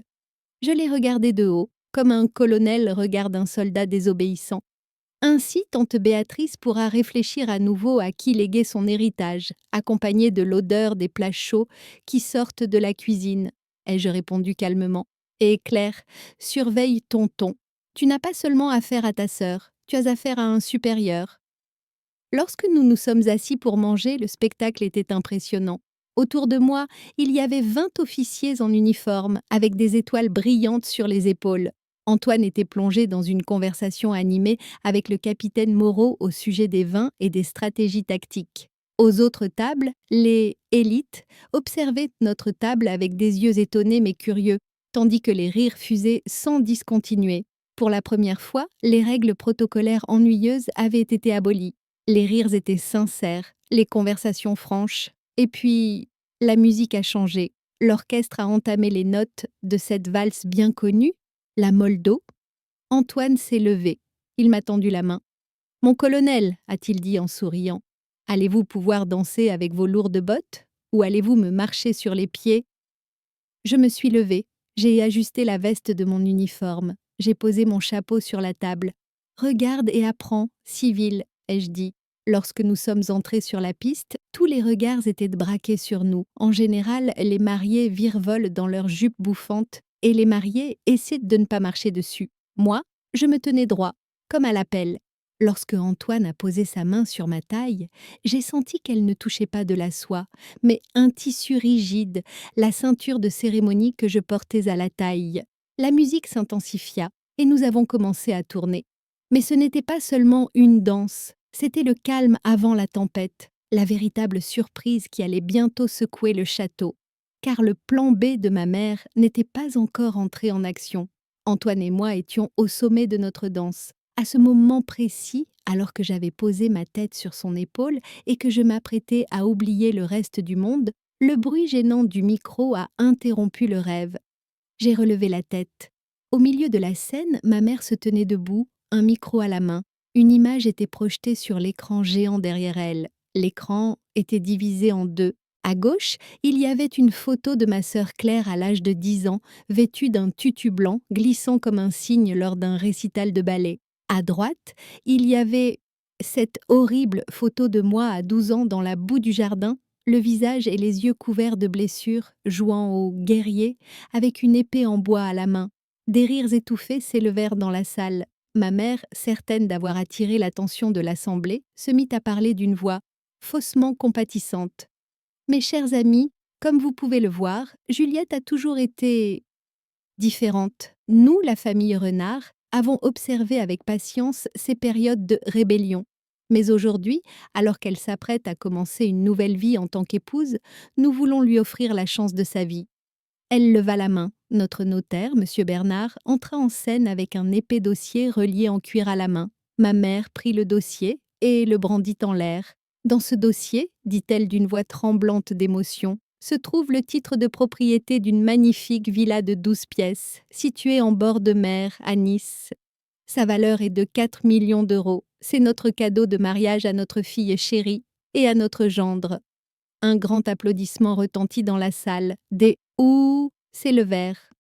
Je l'ai regardé de haut, comme un colonel regarde un soldat désobéissant. Ainsi, tante Béatrice pourra réfléchir à nouveau à qui léguer son héritage, accompagné de l'odeur des plats chauds qui sortent de la cuisine, ai-je répondu calmement. Et Claire, surveille ton ton. Tu n'as pas seulement affaire à ta sœur, tu as affaire à un supérieur. Lorsque nous nous sommes assis pour manger, le spectacle était impressionnant. Autour de moi, il y avait 20 officiers en uniforme, avec des étoiles brillantes sur les épaules. Antoine était plongé dans une conversation animée avec le capitaine Moreau au sujet des vins et des stratégies tactiques. Aux autres tables, les élites observaient notre table avec des yeux étonnés mais curieux, tandis que les rires fusaient sans discontinuer. Pour la première fois, les règles protocolaires ennuyeuses avaient été abolies. Les rires étaient sincères, les conversations franches. Et puis, la musique a changé. L'orchestre a entamé les notes de cette valse bien connue, la Moldo. Antoine s'est levé. Il m'a tendu la main. « Mon colonel, a-t-il dit en souriant, allez-vous pouvoir danser avec vos lourdes bottes ou allez-vous me marcher sur les pieds ?» Je me suis levée. J'ai ajusté la veste de mon uniforme. J'ai posé mon chapeau sur la table. « Regarde et apprends, civil, » ai-je dit. Lorsque nous sommes entrés sur la piste, tous les regards étaient braqués sur nous. En général, les mariés virevolent dans leurs jupes bouffantes et les mariés essaient de ne pas marcher dessus. Moi, je me tenais droit, comme à l'appel. Lorsque Antoine a posé sa main sur ma taille, j'ai senti qu'elle ne touchait pas de la soie, mais un tissu rigide, la ceinture de cérémonie que je portais à la taille. La musique s'intensifia et nous avons commencé à tourner. Mais ce n'était pas seulement une danse, c'était le calme avant la tempête, la véritable surprise qui allait bientôt secouer le château. Car le plan B de ma mère n'était pas encore entré en action. Antoine et moi étions au sommet de notre danse. À ce moment précis, alors que j'avais posé ma tête sur son épaule et que je m'apprêtais à oublier le reste du monde, le bruit gênant du micro a interrompu le rêve. J'ai relevé la tête. Au milieu de la scène, ma mère se tenait debout, un micro à la main. Une image était projetée sur l'écran géant derrière elle. L'écran était divisé en deux. À gauche, il y avait une photo de ma sœur Claire à l'âge de 10 ans, vêtue d'un tutu blanc, glissant comme un cygne lors d'un récital de ballet. À droite, il y avait cette horrible photo de moi à 12 ans dans la boue du jardin, le visage et les yeux couverts de blessures, jouant au guerrier, avec une épée en bois à la main. Des rires étouffés s'élevèrent dans la salle. Ma mère, certaine d'avoir attiré l'attention de l'assemblée, se mit à parler d'une voix faussement compatissante. « Mes chers amis, comme vous pouvez le voir, Juliette a toujours été différente. Nous, la famille Renard, avons observé avec patience ces périodes de rébellion. Mais aujourd'hui, alors qu'elle s'apprête à commencer une nouvelle vie en tant qu'épouse, nous voulons lui offrir la chance de sa vie. » Elle leva la main. Notre notaire, M. Bernard, entra en scène avec un épais dossier relié en cuir à la main. Ma mère prit le dossier et le brandit en l'air. « Dans ce dossier, dit-elle d'une voix tremblante d'émotion, se trouve le titre de propriété d'une magnifique villa de 12 pièces, située en bord de mer, à Nice. Sa valeur est de 4 millions d'euros. C'est notre cadeau de mariage à notre fille chérie et à notre gendre. » Un grand applaudissement retentit dans la salle. Des « ouh » s'élevèrent.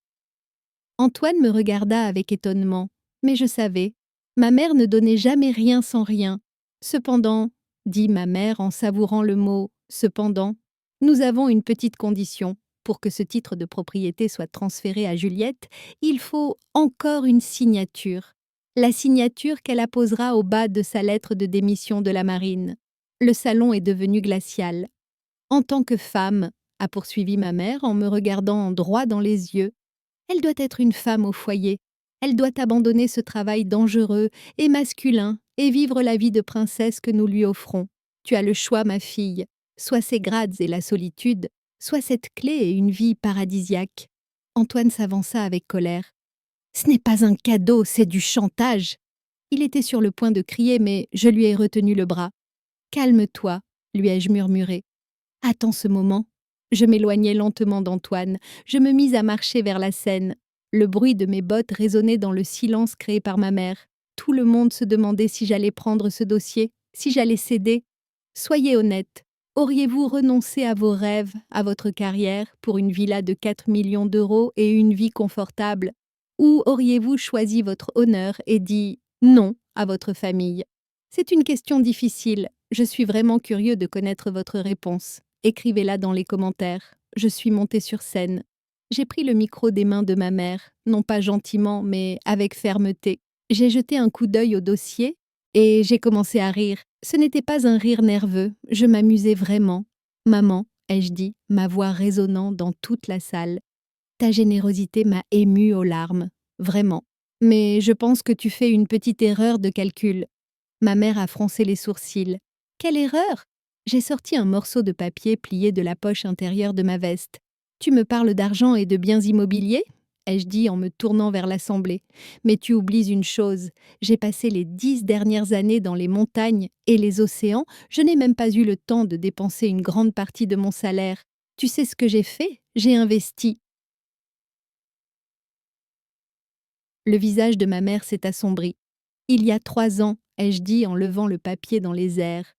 Antoine me regarda avec étonnement. Mais je savais. Ma mère ne donnait jamais rien sans rien. Cependant, dit ma mère en savourant le mot « cependant », nous avons une petite condition. Pour que ce titre de propriété soit transféré à Juliette, il faut encore une signature. La signature qu'elle apposera au bas de sa lettre de démission de la marine. Le salon est devenu glacial. En tant que femme, a poursuivi ma mère en me regardant droit dans les yeux, elle doit être une femme au foyer. Elle doit abandonner ce travail dangereux et masculin et vivre la vie de princesse que nous lui offrons. Tu as le choix, ma fille, soit ces grades et la solitude, soit cette clé et une vie paradisiaque. Antoine s'avança avec colère. Ce n'est pas un cadeau, c'est du chantage. Il était sur le point de crier, mais je lui ai retenu le bras. Calme-toi, lui ai-je murmuré. Attends ce moment. Je m'éloignai lentement d'Antoine. Je me mis à marcher vers la Seine. Le bruit de mes bottes résonnait dans le silence créé par ma mère. Tout le monde se demandait si j'allais prendre ce dossier, si j'allais céder. Soyez honnête. Auriez-vous renoncé à vos rêves, à votre carrière, pour une villa de 4 millions d'euros et une vie confortable? Ou auriez-vous choisi votre honneur et dit non à votre famille? C'est une question difficile. Je suis vraiment curieux de connaître votre réponse. Écrivez-la dans les commentaires. Je suis montée sur scène. J'ai pris le micro des mains de ma mère, non pas gentiment, mais avec fermeté. J'ai jeté un coup d'œil au dossier et j'ai commencé à rire. Ce n'était pas un rire nerveux, je m'amusais vraiment. Maman, ai-je dit, ma voix résonnant dans toute la salle. Ta générosité m'a émue aux larmes, vraiment. Mais je pense que tu fais une petite erreur de calcul. Ma mère a froncé les sourcils. Quelle erreur? J'ai sorti un morceau de papier plié de la poche intérieure de ma veste. Tu me parles d'argent et de biens immobiliers? Ai-je dit en me tournant vers l'assemblée. Mais tu oublies une chose, j'ai passé les 10 dernières années dans les montagnes et les océans, je n'ai même pas eu le temps de dépenser une grande partie de mon salaire. Tu sais ce que j'ai fait? J'ai investi. Le visage de ma mère s'est assombri. Il y a 3 ans, ai-je dit en levant le papier dans les airs.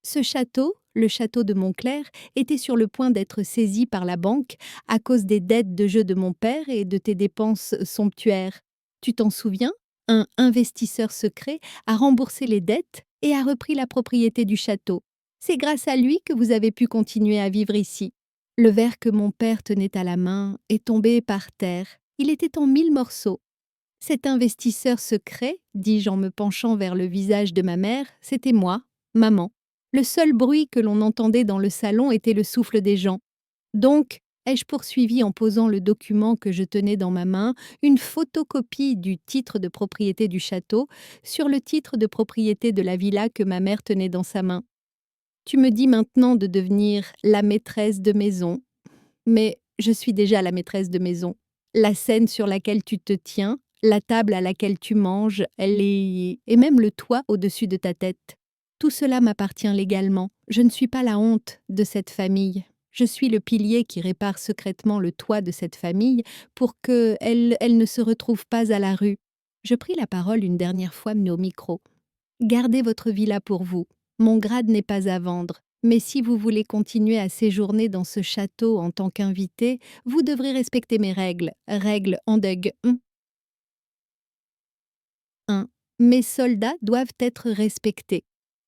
Ce château, le château de Montclair, était sur le point d'être saisi par la banque à cause des dettes de jeu de mon père et de tes dépenses somptuaires. Tu t'en souviens? Un investisseur secret a remboursé les dettes et a repris la propriété du château. C'est grâce à lui que vous avez pu continuer à vivre ici. Le verre que mon père tenait à la main est tombé par terre. Il était en 1000 morceaux. Cet investisseur secret, dis-je en me penchant vers le visage de ma mère, c'était moi, maman. Le seul bruit que l'on entendait dans le salon était le souffle des gens. Donc, ai-je poursuivi en posant le document que je tenais dans ma main, une photocopie du titre de propriété du château, sur le titre de propriété de la villa que ma mère tenait dans sa main. Tu me dis maintenant de devenir la maîtresse de maison, mais je suis déjà la maîtresse de maison. La scène sur laquelle tu te tiens, la table à laquelle tu manges, et même le toit au-dessus de ta tête. Tout cela m'appartient légalement. Je ne suis pas la honte de cette famille. Je suis le pilier qui répare secrètement le toit de cette famille pour qu'elle ne se retrouve pas à la rue. Je pris la parole une dernière fois au micro. Gardez votre villa pour vous. Mon grade n'est pas à vendre. Mais si vous voulez continuer à séjourner dans ce château en tant qu'invité, vous devrez respecter mes règles. Règle Andeg 1. Mes soldats doivent être respectés.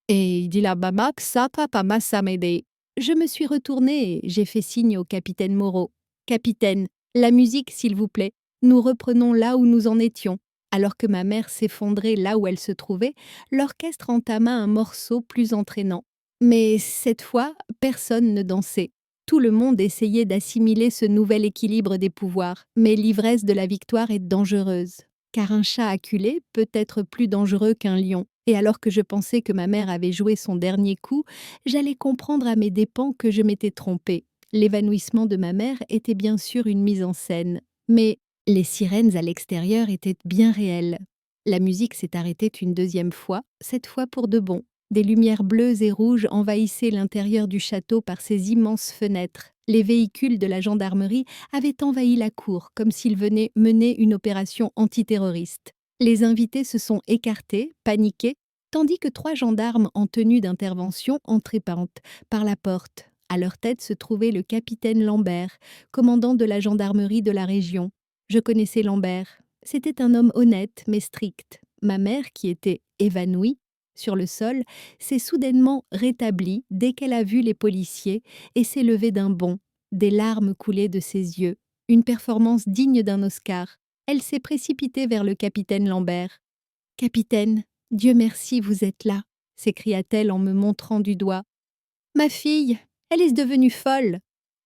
Et dit la baba Ksapa Pama Samede. Je me suis retournée et j'ai fait signe au capitaine Moreau. Capitaine, la musique, s'il vous plaît. Nous reprenons là où nous en étions. Alors que ma mère s'effondrait là où elle se trouvait, l'orchestre entama un morceau plus entraînant. Mais cette fois, personne ne dansait. Tout le monde essayait d'assimiler ce nouvel équilibre des pouvoirs. Mais l'ivresse de la victoire est dangereuse. Car un chat acculé peut être plus dangereux qu'un lion. Et alors que je pensais que ma mère avait joué son dernier coup, j'allais comprendre à mes dépens que je m'étais trompée. L'évanouissement de ma mère était bien sûr une mise en scène. Mais les sirènes à l'extérieur étaient bien réelles. La musique s'est arrêtée une deuxième fois, cette fois pour de bon. Des lumières bleues et rouges envahissaient l'intérieur du château par ses immenses fenêtres. Les véhicules de la gendarmerie avaient envahi la cour, comme s'ils venaient mener une opération antiterroriste. Les invités se sont écartés, paniqués, tandis que 3 gendarmes en tenue d'intervention entraient par la porte. À leur tête se trouvait le capitaine Lambert, commandant de la gendarmerie de la région. Je connaissais Lambert. C'était un homme honnête mais strict. Ma mère, qui était évanouie sur le sol, s'est soudainement rétablie dès qu'elle a vu les policiers et s'est levée d'un bond. Des larmes coulaient de ses yeux, une performance digne d'un Oscar. Elle s'est précipitée vers le capitaine Lambert. « Capitaine, Dieu merci, vous êtes là !» s'écria-t-elle en me montrant du doigt. « Ma fille, elle est devenue folle.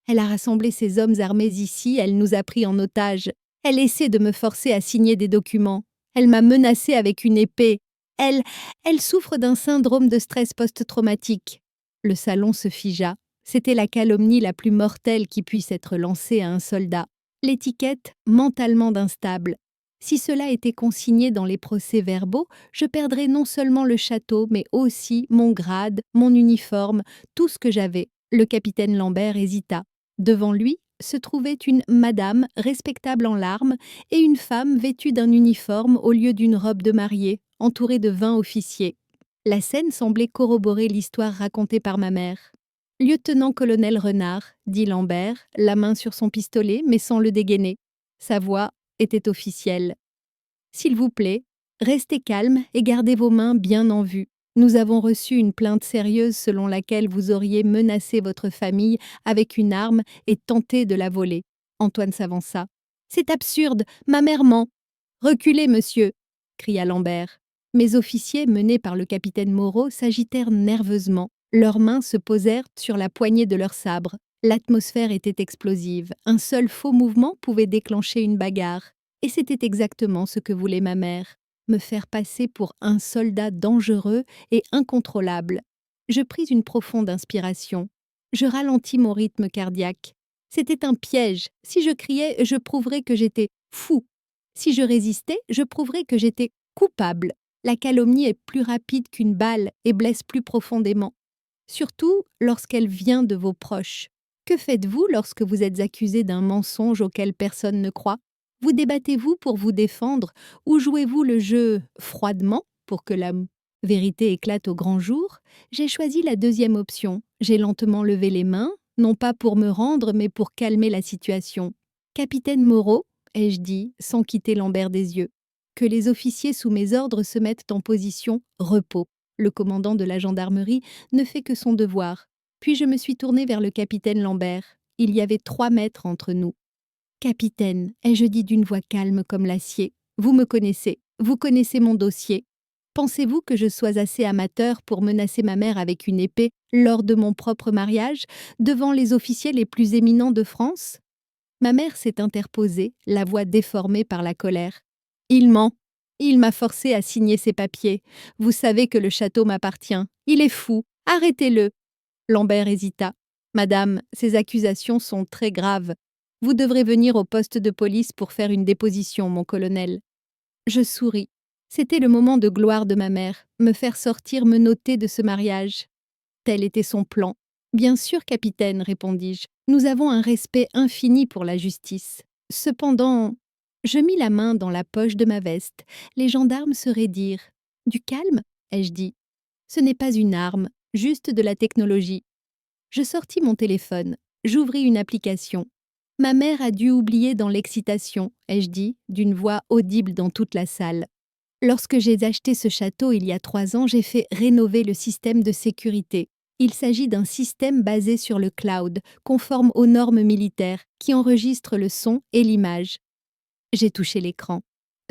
Elle a rassemblé ses hommes armés ici, elle nous a pris en otage. Elle essaie de me forcer à signer des documents. Elle m'a menacée avec une épée. Elle souffre d'un syndrome de stress post-traumatique. » Le salon se figea. C'était la calomnie la plus mortelle qui puisse être lancée à un soldat. L'étiquette « mentalement instable ». Si cela était consigné dans les procès-verbaux, je perdrais non seulement le château, mais aussi mon grade, mon uniforme, tout ce que j'avais. Le capitaine Lambert hésita. Devant lui se trouvait une madame respectable en larmes et une femme vêtue d'un uniforme au lieu d'une robe de mariée, entourée de 20 officiers. La scène semblait corroborer l'histoire racontée par ma mère. « Lieutenant-colonel Renard », dit Lambert, la main sur son pistolet, mais sans le dégainer. Sa voix était officielle. « S'il vous plaît, restez calme et gardez vos mains bien en vue. Nous avons reçu une plainte sérieuse selon laquelle vous auriez menacé votre famille avec une arme et tenté de la voler. » Antoine s'avança. « C'est absurde, ma mère ment. »« Reculez, monsieur !» cria Lambert. Mes officiers, menés par le capitaine Moreau, s'agitèrent nerveusement. Leurs mains se posèrent sur la poignée de leurs sabres. L'atmosphère était explosive. Un seul faux mouvement pouvait déclencher une bagarre. Et c'était exactement ce que voulait ma mère. Me faire passer pour un soldat dangereux et incontrôlable. Je pris une profonde inspiration. Je ralentis mon rythme cardiaque. C'était un piège. Si je criais, je prouverais que j'étais fou. Si je résistais, je prouverais que j'étais coupable. La calomnie est plus rapide qu'une balle et blesse plus profondément. Surtout lorsqu'elle vient de vos proches. Que faites-vous lorsque vous êtes accusé d'un mensonge auquel personne ne croit? Vous débattez-vous pour vous défendre ou jouez-vous le jeu froidement pour que la vérité éclate au grand jour? J'ai choisi la deuxième option. J'ai lentement levé les mains, non pas pour me rendre, mais pour calmer la situation. « Capitaine Moreau », ai-je dit, sans quitter Lambert des yeux, « que les officiers sous mes ordres se mettent en position repos. » Le commandant de la gendarmerie ne fait que son devoir. Puis je me suis tournée vers le capitaine Lambert. Il y avait 3 mètres entre nous. « Capitaine, ai-je dit d'une voix calme comme l'acier, vous me connaissez, vous connaissez mon dossier. Pensez-vous que je sois assez amateur pour menacer ma mère avec une épée lors de mon propre mariage, devant les officiers les plus éminents de France ?» Ma mère s'est interposée, la voix déformée par la colère. « Il ment. Il m'a forcé à signer ses papiers. Vous savez que le château m'appartient. Il est fou. Arrêtez-le. » Lambert hésita. « Madame, ces accusations sont très graves. Vous devrez venir au poste de police pour faire une déposition, mon colonel. » Je souris. C'était le moment de gloire de ma mère, me faire sortir menottée de ce mariage. Tel était son plan. « Bien sûr, capitaine, répondis-je. Nous avons un respect infini pour la justice. Cependant… » Je mis la main dans la poche de ma veste. Les gendarmes se raidirent. « Du calme ?» ai-je dit. « Ce n'est pas une arme, juste de la technologie. » Je sortis mon téléphone. J'ouvris une application. « Ma mère a dû oublier dans l'excitation », ai-je dit, d'une voix audible dans toute la salle. Lorsque j'ai acheté ce château il y a 3 ans, j'ai fait rénover le système de sécurité. Il s'agit d'un système basé sur le cloud, conforme aux normes militaires, qui enregistre le son et l'image. J'ai touché l'écran.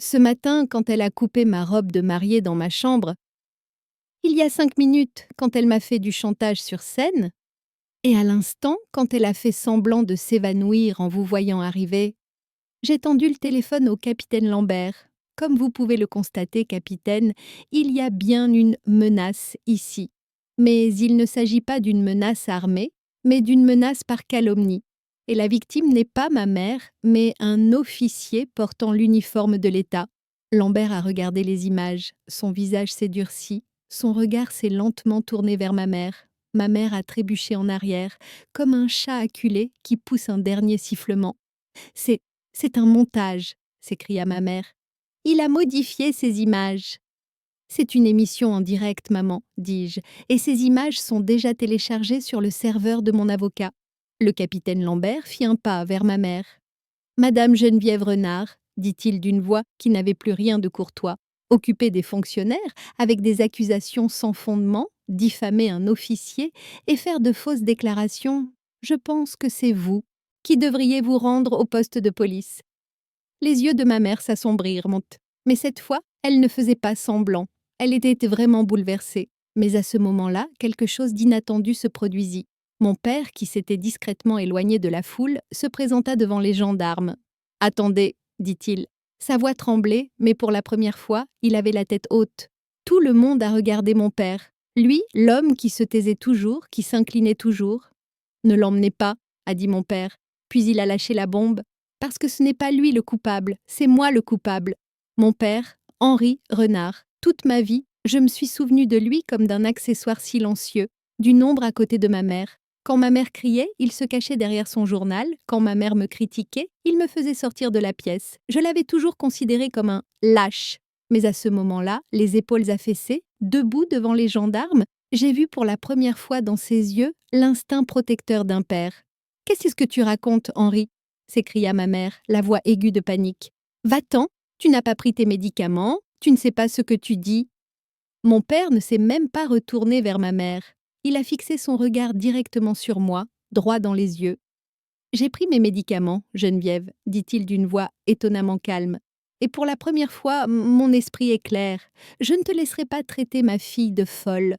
Ce matin, quand elle a coupé ma robe de mariée dans ma chambre, il y a 5 minutes, quand elle m'a fait du chantage sur scène, et à l'instant, quand elle a fait semblant de s'évanouir en vous voyant arriver, j'ai tendu le téléphone au capitaine Lambert. Comme vous pouvez le constater, capitaine, il y a bien une menace ici. Mais il ne s'agit pas d'une menace armée, mais d'une menace par calomnie. Et la victime n'est pas ma mère, mais un officier portant l'uniforme de l'État. Lambert a regardé les images, son visage s'est durci, son regard s'est lentement tourné vers ma mère. Ma mère a trébuché en arrière, comme un chat acculé qui pousse un dernier sifflement. « C'est un montage !» s'écria ma mère. « Il a modifié ces images. » « C'est une émission en direct, maman, dis-je, et ces images sont déjà téléchargées sur le serveur de mon avocat. » Le capitaine Lambert fit un pas vers ma mère. « Madame Geneviève Renard, » dit-il d'une voix qui n'avait plus rien de courtois, « occuper des fonctionnaires avec des accusations sans fondement, diffamer un officier et faire de fausses déclarations, Je pense que c'est vous qui devriez vous rendre au poste de police. » Les yeux de ma mère s'assombrirent, mais cette fois, elle ne faisait pas semblant. Elle était vraiment bouleversée. Mais à ce moment-là, quelque chose d'inattendu se produisit. Mon père, qui s'était discrètement éloigné de la foule, se présenta devant les gendarmes. « Attendez, dit-il. » Sa voix tremblait, mais pour la première fois, il avait la tête haute. Tout le monde a regardé mon père. Lui, l'homme qui se taisait toujours, qui s'inclinait toujours. « Ne l'emmenez pas, » a dit mon père. Puis il a lâché la bombe. « Parce que ce n'est pas lui le coupable, c'est moi le coupable. » Mon père, Henri Renard. Toute ma vie, je me suis souvenu de lui comme d'un accessoire silencieux, d'une ombre à côté de ma mère. Quand ma mère criait, il se cachait derrière son journal. Quand ma mère me critiquait, il me faisait sortir de la pièce. Je l'avais toujours considéré comme un lâche. Mais à ce moment-là, les épaules affaissées, debout devant les gendarmes, j'ai vu pour la première fois dans ses yeux l'instinct protecteur d'un père. « Qu'est-ce que tu racontes, Henri ?» s'écria ma mère, la voix aiguë de panique. « Va-t'en, tu n'as pas pris tes médicaments, tu ne sais pas ce que tu dis. » Mon père ne s'est même pas retourné vers ma mère. Il a fixé son regard directement sur moi, droit dans les yeux. « J'ai pris mes médicaments, Geneviève, » dit-il d'une voix étonnamment calme. « Et pour la première fois, mon esprit est clair. Je ne te laisserai pas traiter ma fille de folle.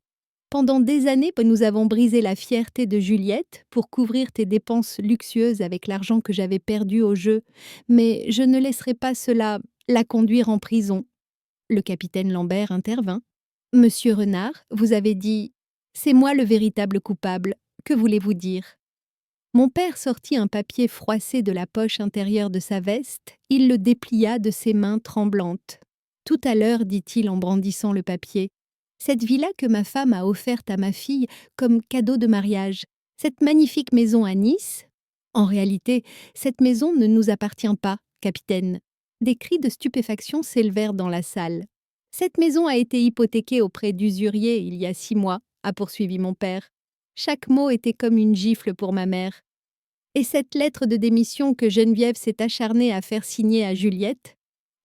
Pendant des années, nous avons brisé la fierté de Juliette pour couvrir tes dépenses luxueuses avec l'argent que j'avais perdu au jeu. Mais je ne laisserai pas cela la conduire en prison. » Le capitaine Lambert intervint. « Monsieur Renard, vous avez dit « C'est moi le véritable coupable. Que voulez-vous dire ?» Mon père sortit un papier froissé de la poche intérieure de sa veste. Il le déplia de ses mains tremblantes. « Tout à l'heure, dit-il en brandissant le papier, cette villa que ma femme a offerte à ma fille comme cadeau de mariage, cette magnifique maison à Nice, en réalité, cette maison ne nous appartient pas, capitaine. » Des cris de stupéfaction s'élevèrent dans la salle. « Cette maison a été hypothéquée auprès d'usuriers il y a 6 mois, » a poursuivi mon père. Chaque mot était comme une gifle pour ma mère. « Et cette lettre de démission que Geneviève s'est acharnée à faire signer à Juliette,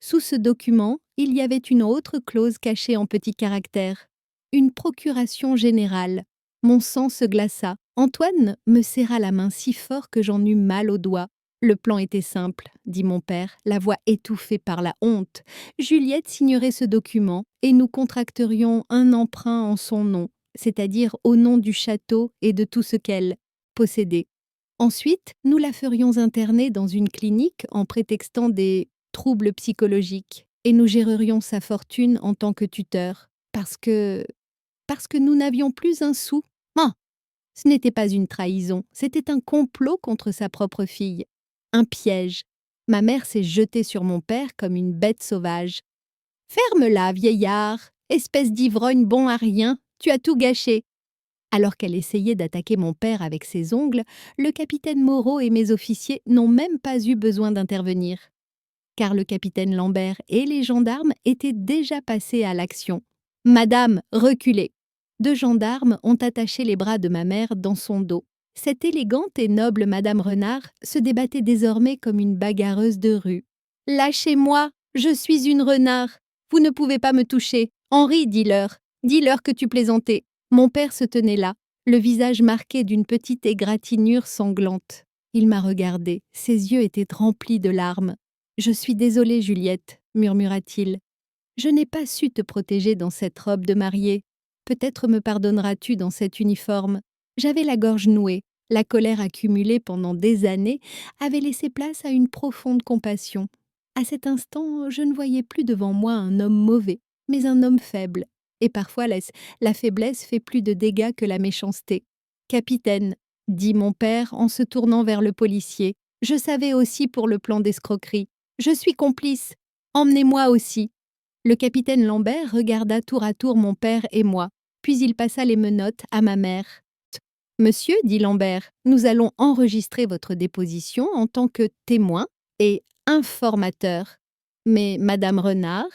sous ce document, il y avait une autre clause cachée en petits caractères. Une procuration générale. » Mon sang se glaça. Antoine me serra la main si fort que j'en eus mal aux doigts. « Le plan était simple, » dit mon père, la voix étouffée par la honte. « Juliette signerait ce document et nous contracterions un emprunt en son nom, c'est-à-dire au nom du château et de tout ce qu'elle possédait. Ensuite, nous la ferions interner dans une clinique en prétextant des troubles psychologiques et nous gérerions sa fortune en tant que tuteur, parce que nous n'avions plus un sou. Ah, ce n'était pas une trahison, c'était un complot contre sa propre fille. Un piège. Ma mère s'est jetée sur mon père comme une bête sauvage. « Ferme-la, vieillard, espèce d'ivrogne bon à rien, tu as tout gâché. » Alors qu'elle essayait d'attaquer mon père avec ses ongles, le capitaine Moreau et mes officiers n'ont même pas eu besoin d'intervenir. Car le capitaine Lambert et les gendarmes étaient déjà passés à l'action. « Madame, reculez !» 2 gendarmes ont attaché les bras de ma mère dans son dos. Cette élégante et noble Madame Renard se débattait désormais comme une bagarreuse de rue. « Lâchez-moi, je suis une renard. Vous ne pouvez pas me toucher. Henri, dis-leur. Dis-leur que tu plaisantais. » Mon père se tenait là, le visage marqué d'une petite égratignure sanglante. Il m'a regardée, ses yeux étaient remplis de larmes. « Je suis désolé, Juliette, » murmura-t-il. « Je n'ai pas su te protéger dans cette robe de mariée. Peut-être me pardonneras-tu dans cet uniforme. » J'avais la gorge nouée. La colère accumulée pendant des années avait laissé place à une profonde compassion. À cet instant, je ne voyais plus devant moi un homme mauvais, mais un homme faible. Et parfois, la faiblesse fait plus de dégâts que la méchanceté. « Capitaine, » dit mon père en se tournant vers le policier, « je savais aussi pour le plan d'escroquerie. Je suis complice. Emmenez-moi aussi. » Le capitaine Lambert regarda tour à tour mon père et moi, puis il passa les menottes à ma mère. « Monsieur, dit Lambert, nous allons enregistrer votre déposition en tant que témoin et informateur. Mais Madame Renard… »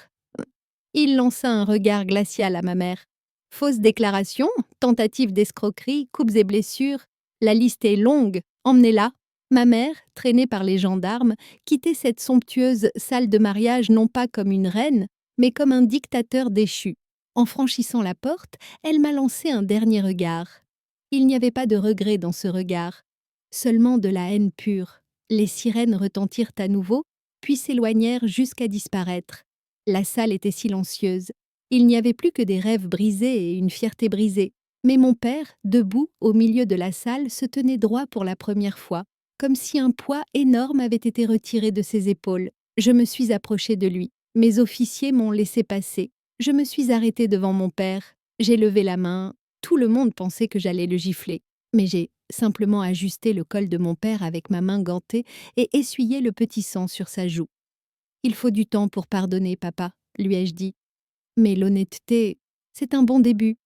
Il lança un regard glacial à ma mère. « Fausse déclaration, tentative d'escroquerie, coupes et blessures. La liste est longue, emmenez-la. » Ma mère, traînée par les gendarmes, quittait cette somptueuse salle de mariage non pas comme une reine, mais comme un dictateur déchu. En franchissant la porte, elle m'a lancé un dernier regard. Il n'y avait pas de regret dans ce regard. Seulement de la haine pure. Les sirènes retentirent à nouveau, puis s'éloignèrent jusqu'à disparaître. La salle était silencieuse. Il n'y avait plus que des rêves brisés et une fierté brisée. Mais mon père, debout, au milieu de la salle, se tenait droit pour la première fois, comme si un poids énorme avait été retiré de ses épaules. Je me suis approchée de lui. Mes officiers m'ont laissé passer. Je me suis arrêtée devant mon père. J'ai levé la main. Tout le monde pensait que j'allais le gifler. Mais j'ai simplement ajusté le col de mon père avec ma main gantée et essuyé le petit sang sur sa joue. « Il faut du temps pour pardonner, papa », lui ai-je dit. Mais l'honnêteté, c'est un bon début.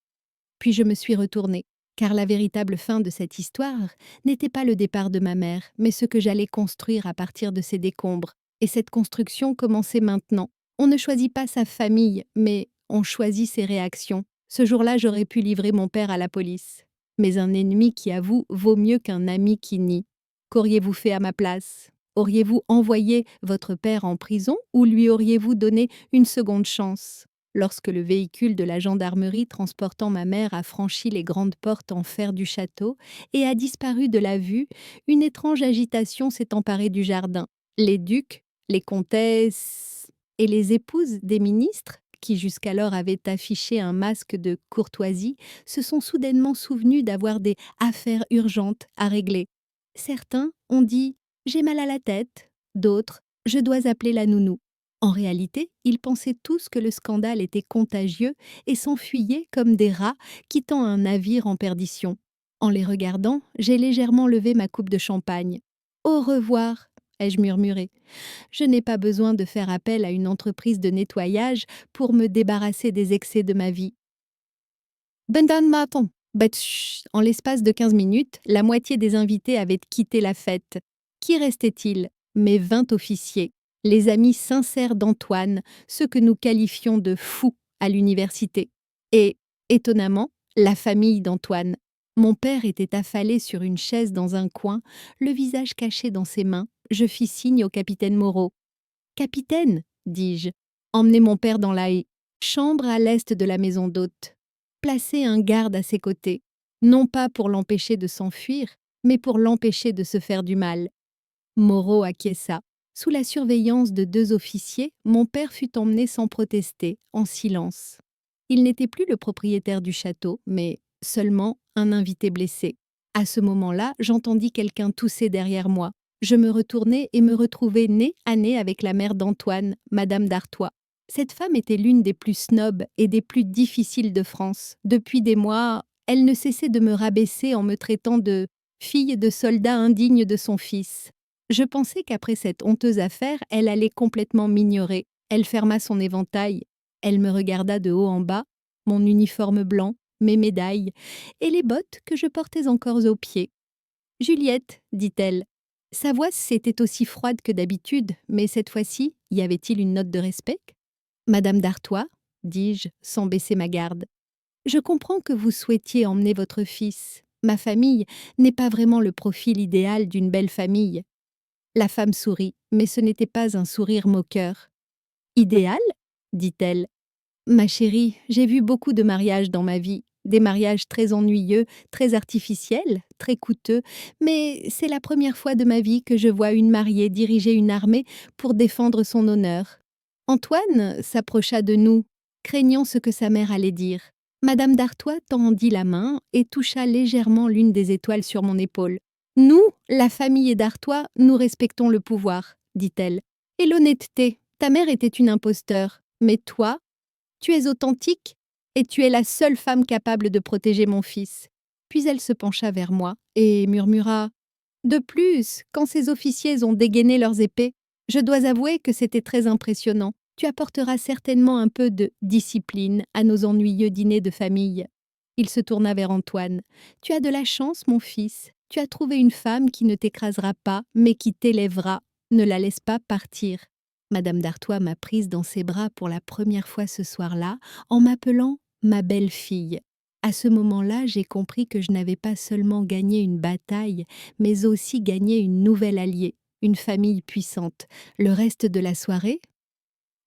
Puis je me suis retournée, car la véritable fin de cette histoire n'était pas le départ de ma mère, mais ce que j'allais construire à partir de ces décombres. Et cette construction commençait maintenant. On ne choisit pas sa famille, mais on choisit ses réactions. Ce jour-là, j'aurais pu livrer mon père à la police. Mais un ennemi qui avoue vaut mieux qu'un ami qui nie. Qu'auriez-vous fait à ma place ? Auriez-vous envoyé votre père en prison ou lui auriez-vous donné une seconde chance ? Lorsque le véhicule de la gendarmerie transportant ma mère a franchi les grandes portes en fer du château et a disparu de la vue, une étrange agitation s'est emparée du jardin. Les ducs, les comtesses et les épouses des ministres, qui jusqu'alors avaient affiché un masque de courtoisie, se sont soudainement souvenus d'avoir des affaires urgentes à régler. Certains ont dit « j'ai mal à la tête », d'autres « je dois appeler la nounou ». En réalité, ils pensaient tous que le scandale était contagieux et s'enfuyaient comme des rats quittant un navire en perdition. En les regardant, j'ai légèrement levé ma coupe de champagne. « Au revoir », ai-je murmuré. « Je n'ai pas besoin de faire appel à une entreprise de nettoyage pour me débarrasser des excès de ma vie. » Bendan Maton. En l'espace de 15 minutes, la moitié des invités avaient quitté la fête. Qui restait-il ? Mes 20 officiers. Les amis sincères d'Antoine, ceux que nous qualifions de fous à l'université. Et, étonnamment, la famille d'Antoine. Mon père était affalé sur une chaise dans un coin, le visage caché dans ses mains. Je fis signe au capitaine Moreau. « Capitaine, dis-je, emmenez mon père dans la haie, chambre à l'est de la maison d'hôte. Placez un garde à ses côtés, non pas pour l'empêcher de s'enfuir, mais pour l'empêcher de se faire du mal. » Moreau acquiesça. Sous la surveillance de 2 officiers, mon père fut emmené sans protester, en silence. Il n'était plus le propriétaire du château, mais seulement un invité blessé. À ce moment-là, j'entendis quelqu'un tousser derrière moi. Je me retournai et me retrouvai nez à nez avec la mère d'Antoine, Madame d'Artois. Cette femme était l'une des plus snobs et des plus difficiles de France. Depuis des mois, elle ne cessait de me rabaisser en me traitant de fille de soldat indigne de son fils. Je pensais qu'après cette honteuse affaire, elle allait complètement m'ignorer. Elle ferma son éventail. Elle me regarda de haut en bas, mon uniforme blanc, mes médailles et les bottes que je portais encore aux pieds. « Juliette, dit-elle. » Sa voix s'était aussi froide que d'habitude, mais cette fois-ci, y avait-il une note de respect ? « Madame d'Artois, dis-je, sans baisser ma garde. Je comprends que vous souhaitiez emmener votre fils. Ma famille n'est pas vraiment le profil idéal d'une belle famille. » La femme sourit, mais ce n'était pas un sourire moqueur. « Idéal ?» dit-elle. « Ma chérie, j'ai vu beaucoup de mariages dans ma vie, des mariages très ennuyeux, très artificiels, très coûteux, mais c'est la première fois de ma vie que je vois une mariée diriger une armée pour défendre son honneur. » Antoine s'approcha de nous, craignant ce que sa mère allait dire. Madame d'Artois tendit la main et toucha légèrement l'une des étoiles sur mon épaule. « Nous, la famille d'Artois, nous respectons le pouvoir, » dit-elle. « Et l'honnêteté. Ta mère était une imposteur, mais toi, tu es authentique et tu es la seule femme capable de protéger mon fils. » Puis elle se pencha vers moi et murmura « De plus, quand ces officiers ont dégainé leurs épées, je dois avouer que c'était très impressionnant. Tu apporteras certainement un peu de discipline à nos ennuyeux dîners de famille. » Il se tourna vers Antoine. « Tu as de la chance, mon fils. Tu as trouvé une femme qui ne t'écrasera pas, mais qui t'élèvera. Ne la laisse pas partir. » Madame d'Artois m'a prise dans ses bras pour la première fois ce soir-là, en m'appelant « ma belle-fille ». À ce moment-là, j'ai compris que je n'avais pas seulement gagné une bataille, mais aussi gagné une nouvelle alliée, une famille puissante. Le reste de la soirée ?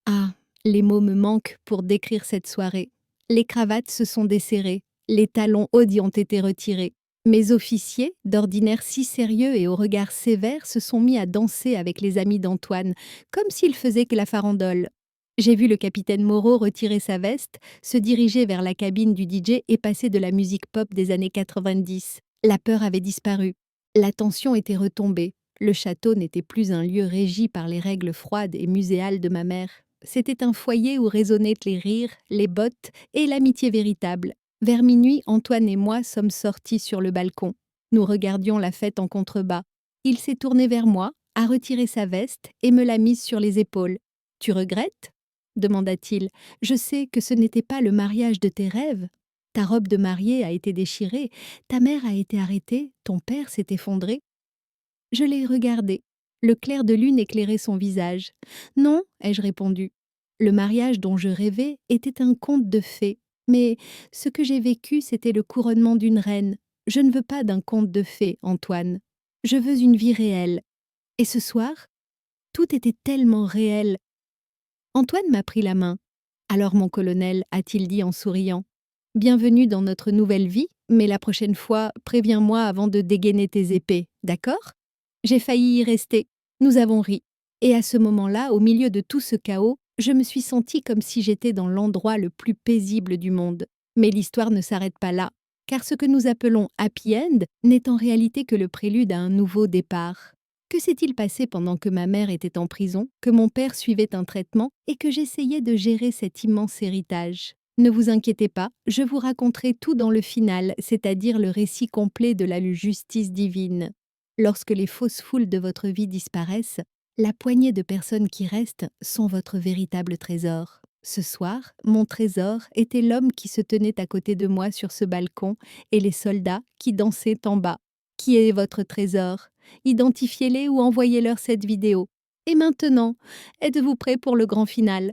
Ah, les mots me manquent pour décrire cette soirée. Les cravates se sont desserrées, les talons hauts ont été retirés. Mes officiers, d'ordinaire si sérieux et au regard sévère, se sont mis à danser avec les amis d'Antoine, comme s'ils faisaient que la farandole. J'ai vu le capitaine Moreau retirer sa veste, se diriger vers la cabine du DJ et passer de la musique pop des années 90. La peur avait disparu. La tension était retombée. Le château n'était plus un lieu régi par les règles froides et muséales de ma mère. C'était un foyer où résonnaient les rires, les bottes et l'amitié véritable. Vers minuit, Antoine et moi sommes sortis sur le balcon. Nous regardions la fête en contrebas. Il s'est tourné vers moi, a retiré sa veste et me l'a mise sur les épaules. « Tu regrettes ?» demanda-t-il. « Je sais que ce n'était pas le mariage de tes rêves. Ta robe de mariée a été déchirée, ta mère a été arrêtée, ton père s'est effondré. » Je l'ai regardé. Le clair de lune éclairait son visage. « Non, ai-je répondu. Le mariage dont je rêvais était un conte de fées. Mais ce que j'ai vécu, c'était le couronnement d'une reine. Je ne veux pas d'un conte de fées, Antoine. Je veux une vie réelle. Et ce soir, tout était tellement réel. » Antoine m'a pris la main. « Alors, mon colonel, a-t-il dit en souriant, bienvenue dans notre nouvelle vie, mais la prochaine fois, préviens-moi avant de dégainer tes épées, d'accord ?» J'ai failli y rester. Nous avons ri. Et à ce moment-là, au milieu de tout ce chaos, je me suis sentie comme si j'étais dans l'endroit le plus paisible du monde. Mais l'histoire ne s'arrête pas là, car ce que nous appelons happy end n'est en réalité que le prélude à un nouveau départ. Que s'est-il passé pendant que ma mère était en prison, que mon père suivait un traitement et que j'essayais de gérer cet immense héritage? Ne vous inquiétez pas, je vous raconterai tout dans le final, c'est-à-dire le récit complet de la justice divine. Lorsque les fausses foules de votre vie disparaissent, la poignée de personnes qui restent sont votre véritable trésor. Ce soir, mon trésor était l'homme qui se tenait à côté de moi sur ce balcon et les soldats qui dansaient en bas. Qui est votre trésor? Identifiez-les ou envoyez-leur cette vidéo. Et maintenant, êtes-vous prêts pour le grand final?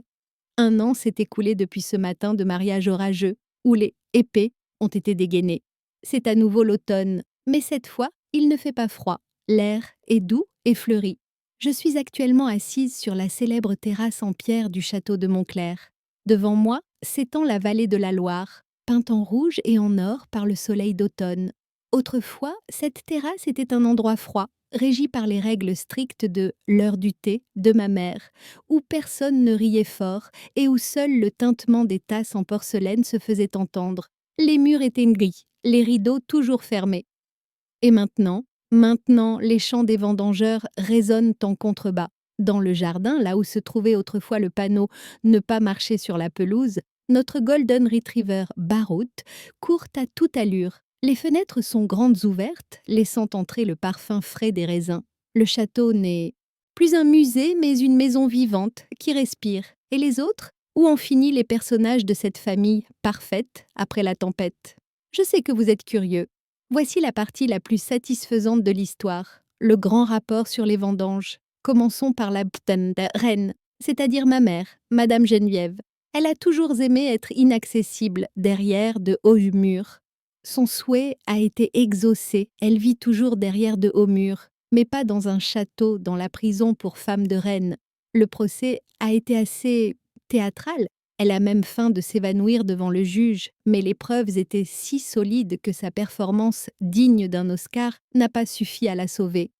1 an s'est écoulé depuis ce matin de mariage orageux, où les épées ont été dégainées. C'est à nouveau l'automne, mais cette fois, il ne fait pas froid. L'air est doux et fleuri. Je suis actuellement assise sur la célèbre terrasse en pierre du château de Montclair. Devant moi s'étend la vallée de la Loire, peinte en rouge et en or par le soleil d'automne. Autrefois, cette terrasse était un endroit froid, régi par les règles strictes de l'heure du thé de ma mère, où personne ne riait fort et où seul le tintement des tasses en porcelaine se faisait entendre. Les murs étaient gris, les rideaux toujours fermés. Et maintenant, les chants des vendangeurs résonnent en contrebas. Dans le jardin, là où se trouvait autrefois le panneau « Ne pas marcher sur la pelouse », notre Golden Retriever Barut court à toute allure. Les fenêtres sont grandes ouvertes, laissant entrer le parfum frais des raisins. Le château n'est plus un musée, mais une maison vivante qui respire. Et les autres? Où ont fini les personnages de cette famille parfaite après la tempête? Je sais que vous êtes curieux. Voici la partie la plus satisfaisante de l'histoire, le grand rapport sur les vendanges. Commençons par la reine, c'est-à-dire ma mère, Madame Geneviève. Elle a toujours aimé être inaccessible, derrière de hauts murs. Son souhait a été exaucé, elle vit toujours derrière de hauts murs, mais pas dans un château, dans la prison pour femmes de reine. Le procès a été assez théâtral. Elle a même feint de s'évanouir devant le juge, mais les preuves étaient si solides que sa performance, digne d'un Oscar, n'a pas suffi à la sauver.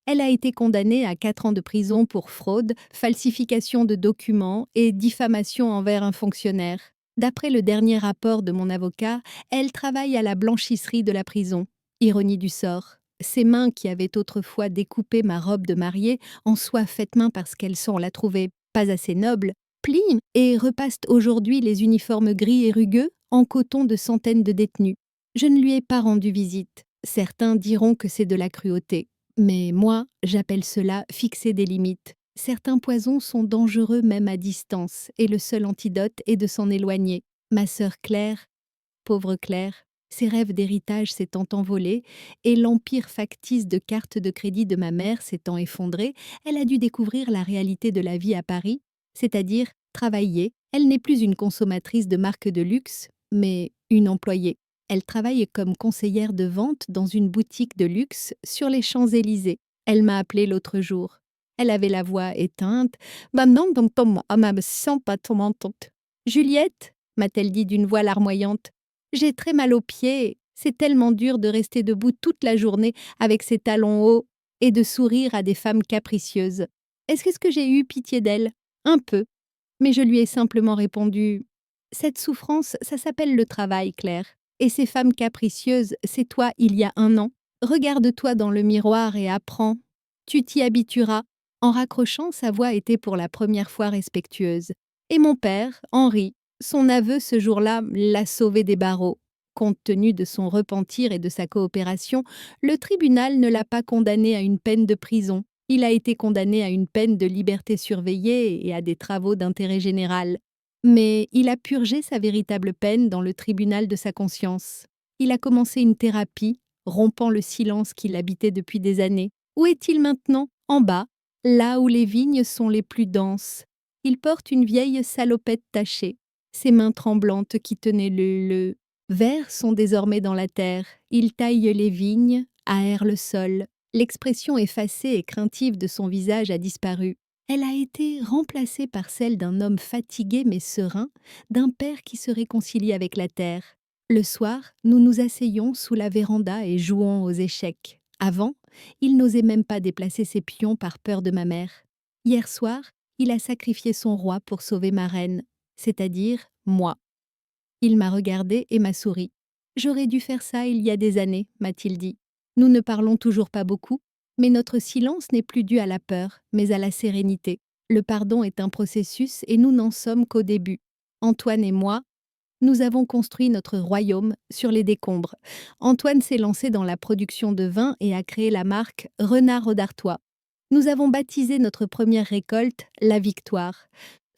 Elle a été condamnée à 4 ans de prison pour fraude, falsification de documents et diffamation envers un fonctionnaire. D'après le dernier rapport de mon avocat, elle travaille à la blanchisserie de la prison. Ironie du sort. Ses mains qui avaient autrefois découpé ma robe de mariée en soie faite main parce qu'elles sont, on l'a trouvée, pas assez nobles, plient et repassent aujourd'hui les uniformes gris et rugueux en coton de centaines de détenus. Je ne lui ai pas rendu visite. Certains diront que c'est de la cruauté. Mais moi, j'appelle cela fixer des limites. Certains poisons sont dangereux même à distance, et le seul antidote est de s'en éloigner. Ma sœur Claire, pauvre Claire, ses rêves d'héritage s'étant envolés, et l'empire factice de cartes de crédit de ma mère s'étant effondré, elle a dû découvrir la réalité de la vie à Paris, c'est-à-dire travailler. Elle n'est plus une consommatrice de marques de luxe, mais une employée. Elle travaille comme conseillère de vente dans une boutique de luxe sur les Champs-Élysées. Elle m'a appelée l'autre jour. Elle avait la voix éteinte. « Juliette, m'a-t-elle dit d'une voix larmoyante, j'ai très mal aux pieds. C'est tellement dur de rester debout toute la journée avec ses talons hauts et de sourire à des femmes capricieuses. Est-ce que j'ai eu pitié d'elle? Un peu. Mais je lui ai simplement répondu: cette souffrance, ça s'appelle le travail, Claire. Et ces femmes capricieuses, c'est toi il y a 1 an. Regarde-toi dans le miroir et apprends. Tu t'y habitueras. En raccrochant, sa voix était pour la première fois respectueuse. Et mon père, Henri, son aveu ce jour-là, l'a sauvé des barreaux. Compte tenu de son repentir et de sa coopération, le tribunal ne l'a pas condamné à une peine de prison. Il a été condamné à une peine de liberté surveillée et à des travaux d'intérêt général. Mais il a purgé sa véritable peine dans le tribunal de sa conscience. Il a commencé une thérapie, rompant le silence qui l'habitait depuis des années. Où est-il maintenant? En bas, là où les vignes sont les plus denses. Il porte une vieille salopette tachée. Ses mains tremblantes qui tenaient le vers sont désormais dans la terre. Il taille les vignes, aère le sol. L'expression effacée et craintive de son visage a disparu. Elle a été remplacée par celle d'un homme fatigué mais serein, d'un père qui se réconcilie avec la terre. Le soir, nous nous asseyons sous la véranda et jouons aux échecs. Avant, il n'osait même pas déplacer ses pions par peur de ma mère. Hier soir, il a sacrifié son roi pour sauver ma reine, c'est-à-dire moi. Il m'a regardé et m'a souri. J'aurais dû faire ça il y a des années, m'a-t-il dit. Nous ne parlons toujours pas beaucoup, mais notre silence n'est plus dû à la peur, mais à la sérénité. Le pardon est un processus et nous n'en sommes qu'au début. Antoine et moi, nous avons construit notre royaume sur les décombres. Antoine s'est lancé dans la production de vin et a créé la marque Renard d'Artois. Nous avons baptisé notre première récolte La Victoire.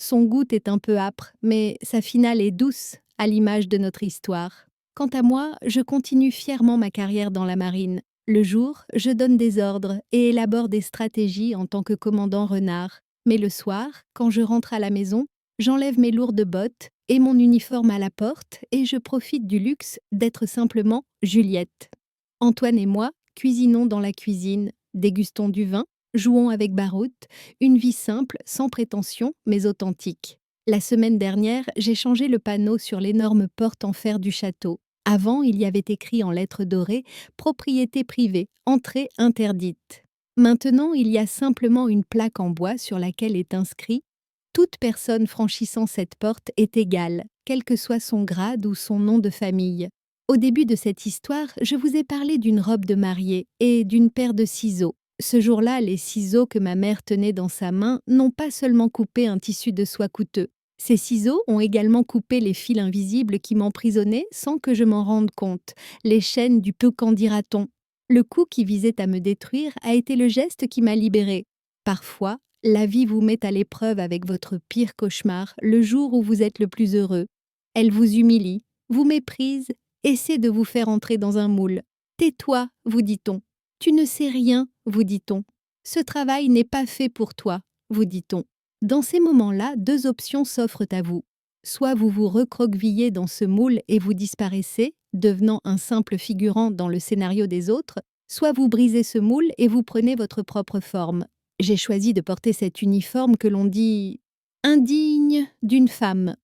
Son goût est un peu âpre, mais sa finale est douce, à l'image de notre histoire. Quant à moi, je continue fièrement ma carrière dans la marine. Le jour, je donne des ordres et élabore des stratégies en tant que commandant renard. Mais le soir, quand je rentre à la maison, j'enlève mes lourdes bottes et mon uniforme à la porte et je profite du luxe d'être simplement Juliette. Antoine et moi cuisinons dans la cuisine, dégustons du vin, jouons avec Barout, une vie simple, sans prétention, mais authentique. La semaine dernière, j'ai changé le panneau sur l'énorme porte en fer du château. Avant, il y avait écrit en lettres dorées « Propriété privée, entrée interdite ». Maintenant, il y a simplement une plaque en bois sur laquelle est inscrit « Toute personne franchissant cette porte est égale, quel que soit son grade ou son nom de famille ». Au début de cette histoire, je vous ai parlé d'une robe de mariée et d'une paire de ciseaux. Ce jour-là, les ciseaux que ma mère tenait dans sa main n'ont pas seulement coupé un tissu de soie coûteux. Ces ciseaux ont également coupé les fils invisibles qui m'emprisonnaient sans que je m'en rende compte, les chaînes du peu qu'en dira-t-on. Le coup qui visait à me détruire a été le geste qui m'a libérée. Parfois, la vie vous met à l'épreuve avec votre pire cauchemar le jour où vous êtes le plus heureux. Elle vous humilie, vous méprise, essaie de vous faire entrer dans un moule. Tais-toi, vous dit-on. Tu ne sais rien, vous dit-on. Ce travail n'est pas fait pour toi, vous dit-on. Dans ces moments-là, 2 options s'offrent à vous. Soit vous vous recroquevillez dans ce moule et vous disparaissez, devenant un simple figurant dans le scénario des autres, soit vous brisez ce moule et vous prenez votre propre forme. J'ai choisi de porter cet uniforme que l'on dit indigne d'une femme.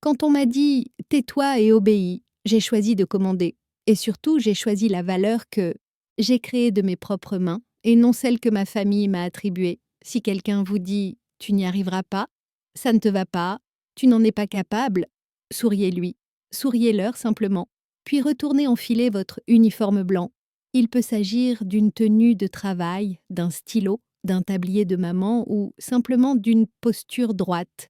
Quand on m'a dit « tais-toi et obéis », j'ai choisi de commander. Et surtout, j'ai choisi la valeur que j'ai créée de mes propres mains et non celle que ma famille m'a attribuée. Si quelqu'un vous dit « tu n'y arriveras pas »,« ça ne te va pas »,« tu n'en es pas capable », souriez-lui. Souriez-leur simplement. Puis retournez enfiler votre uniforme blanc. Il peut s'agir d'une tenue de travail, d'un stylo, d'un tablier de maman ou simplement d'une posture droite.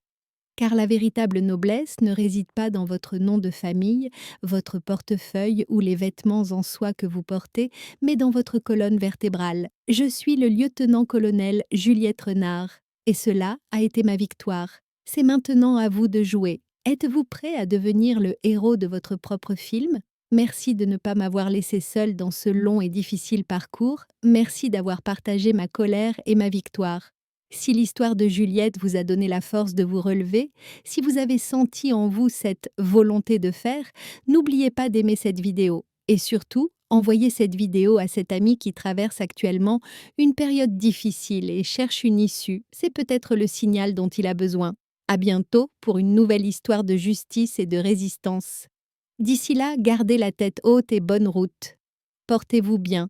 Car la véritable noblesse ne réside pas dans votre nom de famille, votre portefeuille ou les vêtements en soie que vous portez, mais dans votre colonne vertébrale. Je suis le lieutenant-colonel Juliette Renard, et cela a été ma victoire. C'est maintenant à vous de jouer. Êtes-vous prêt à devenir le héros de votre propre film? Merci de ne pas m'avoir laissé seule dans ce long et difficile parcours. Merci d'avoir partagé ma colère et ma victoire. Si l'histoire de Juliette vous a donné la force de vous relever, si vous avez senti en vous cette volonté de faire, n'oubliez pas d'aimer cette vidéo. Et surtout, envoyez cette vidéo à cet ami qui traverse actuellement une période difficile et cherche une issue. C'est peut-être le signal dont il a besoin. À bientôt pour une nouvelle histoire de justice et de résistance. D'ici là, gardez la tête haute et bonne route. Portez-vous bien.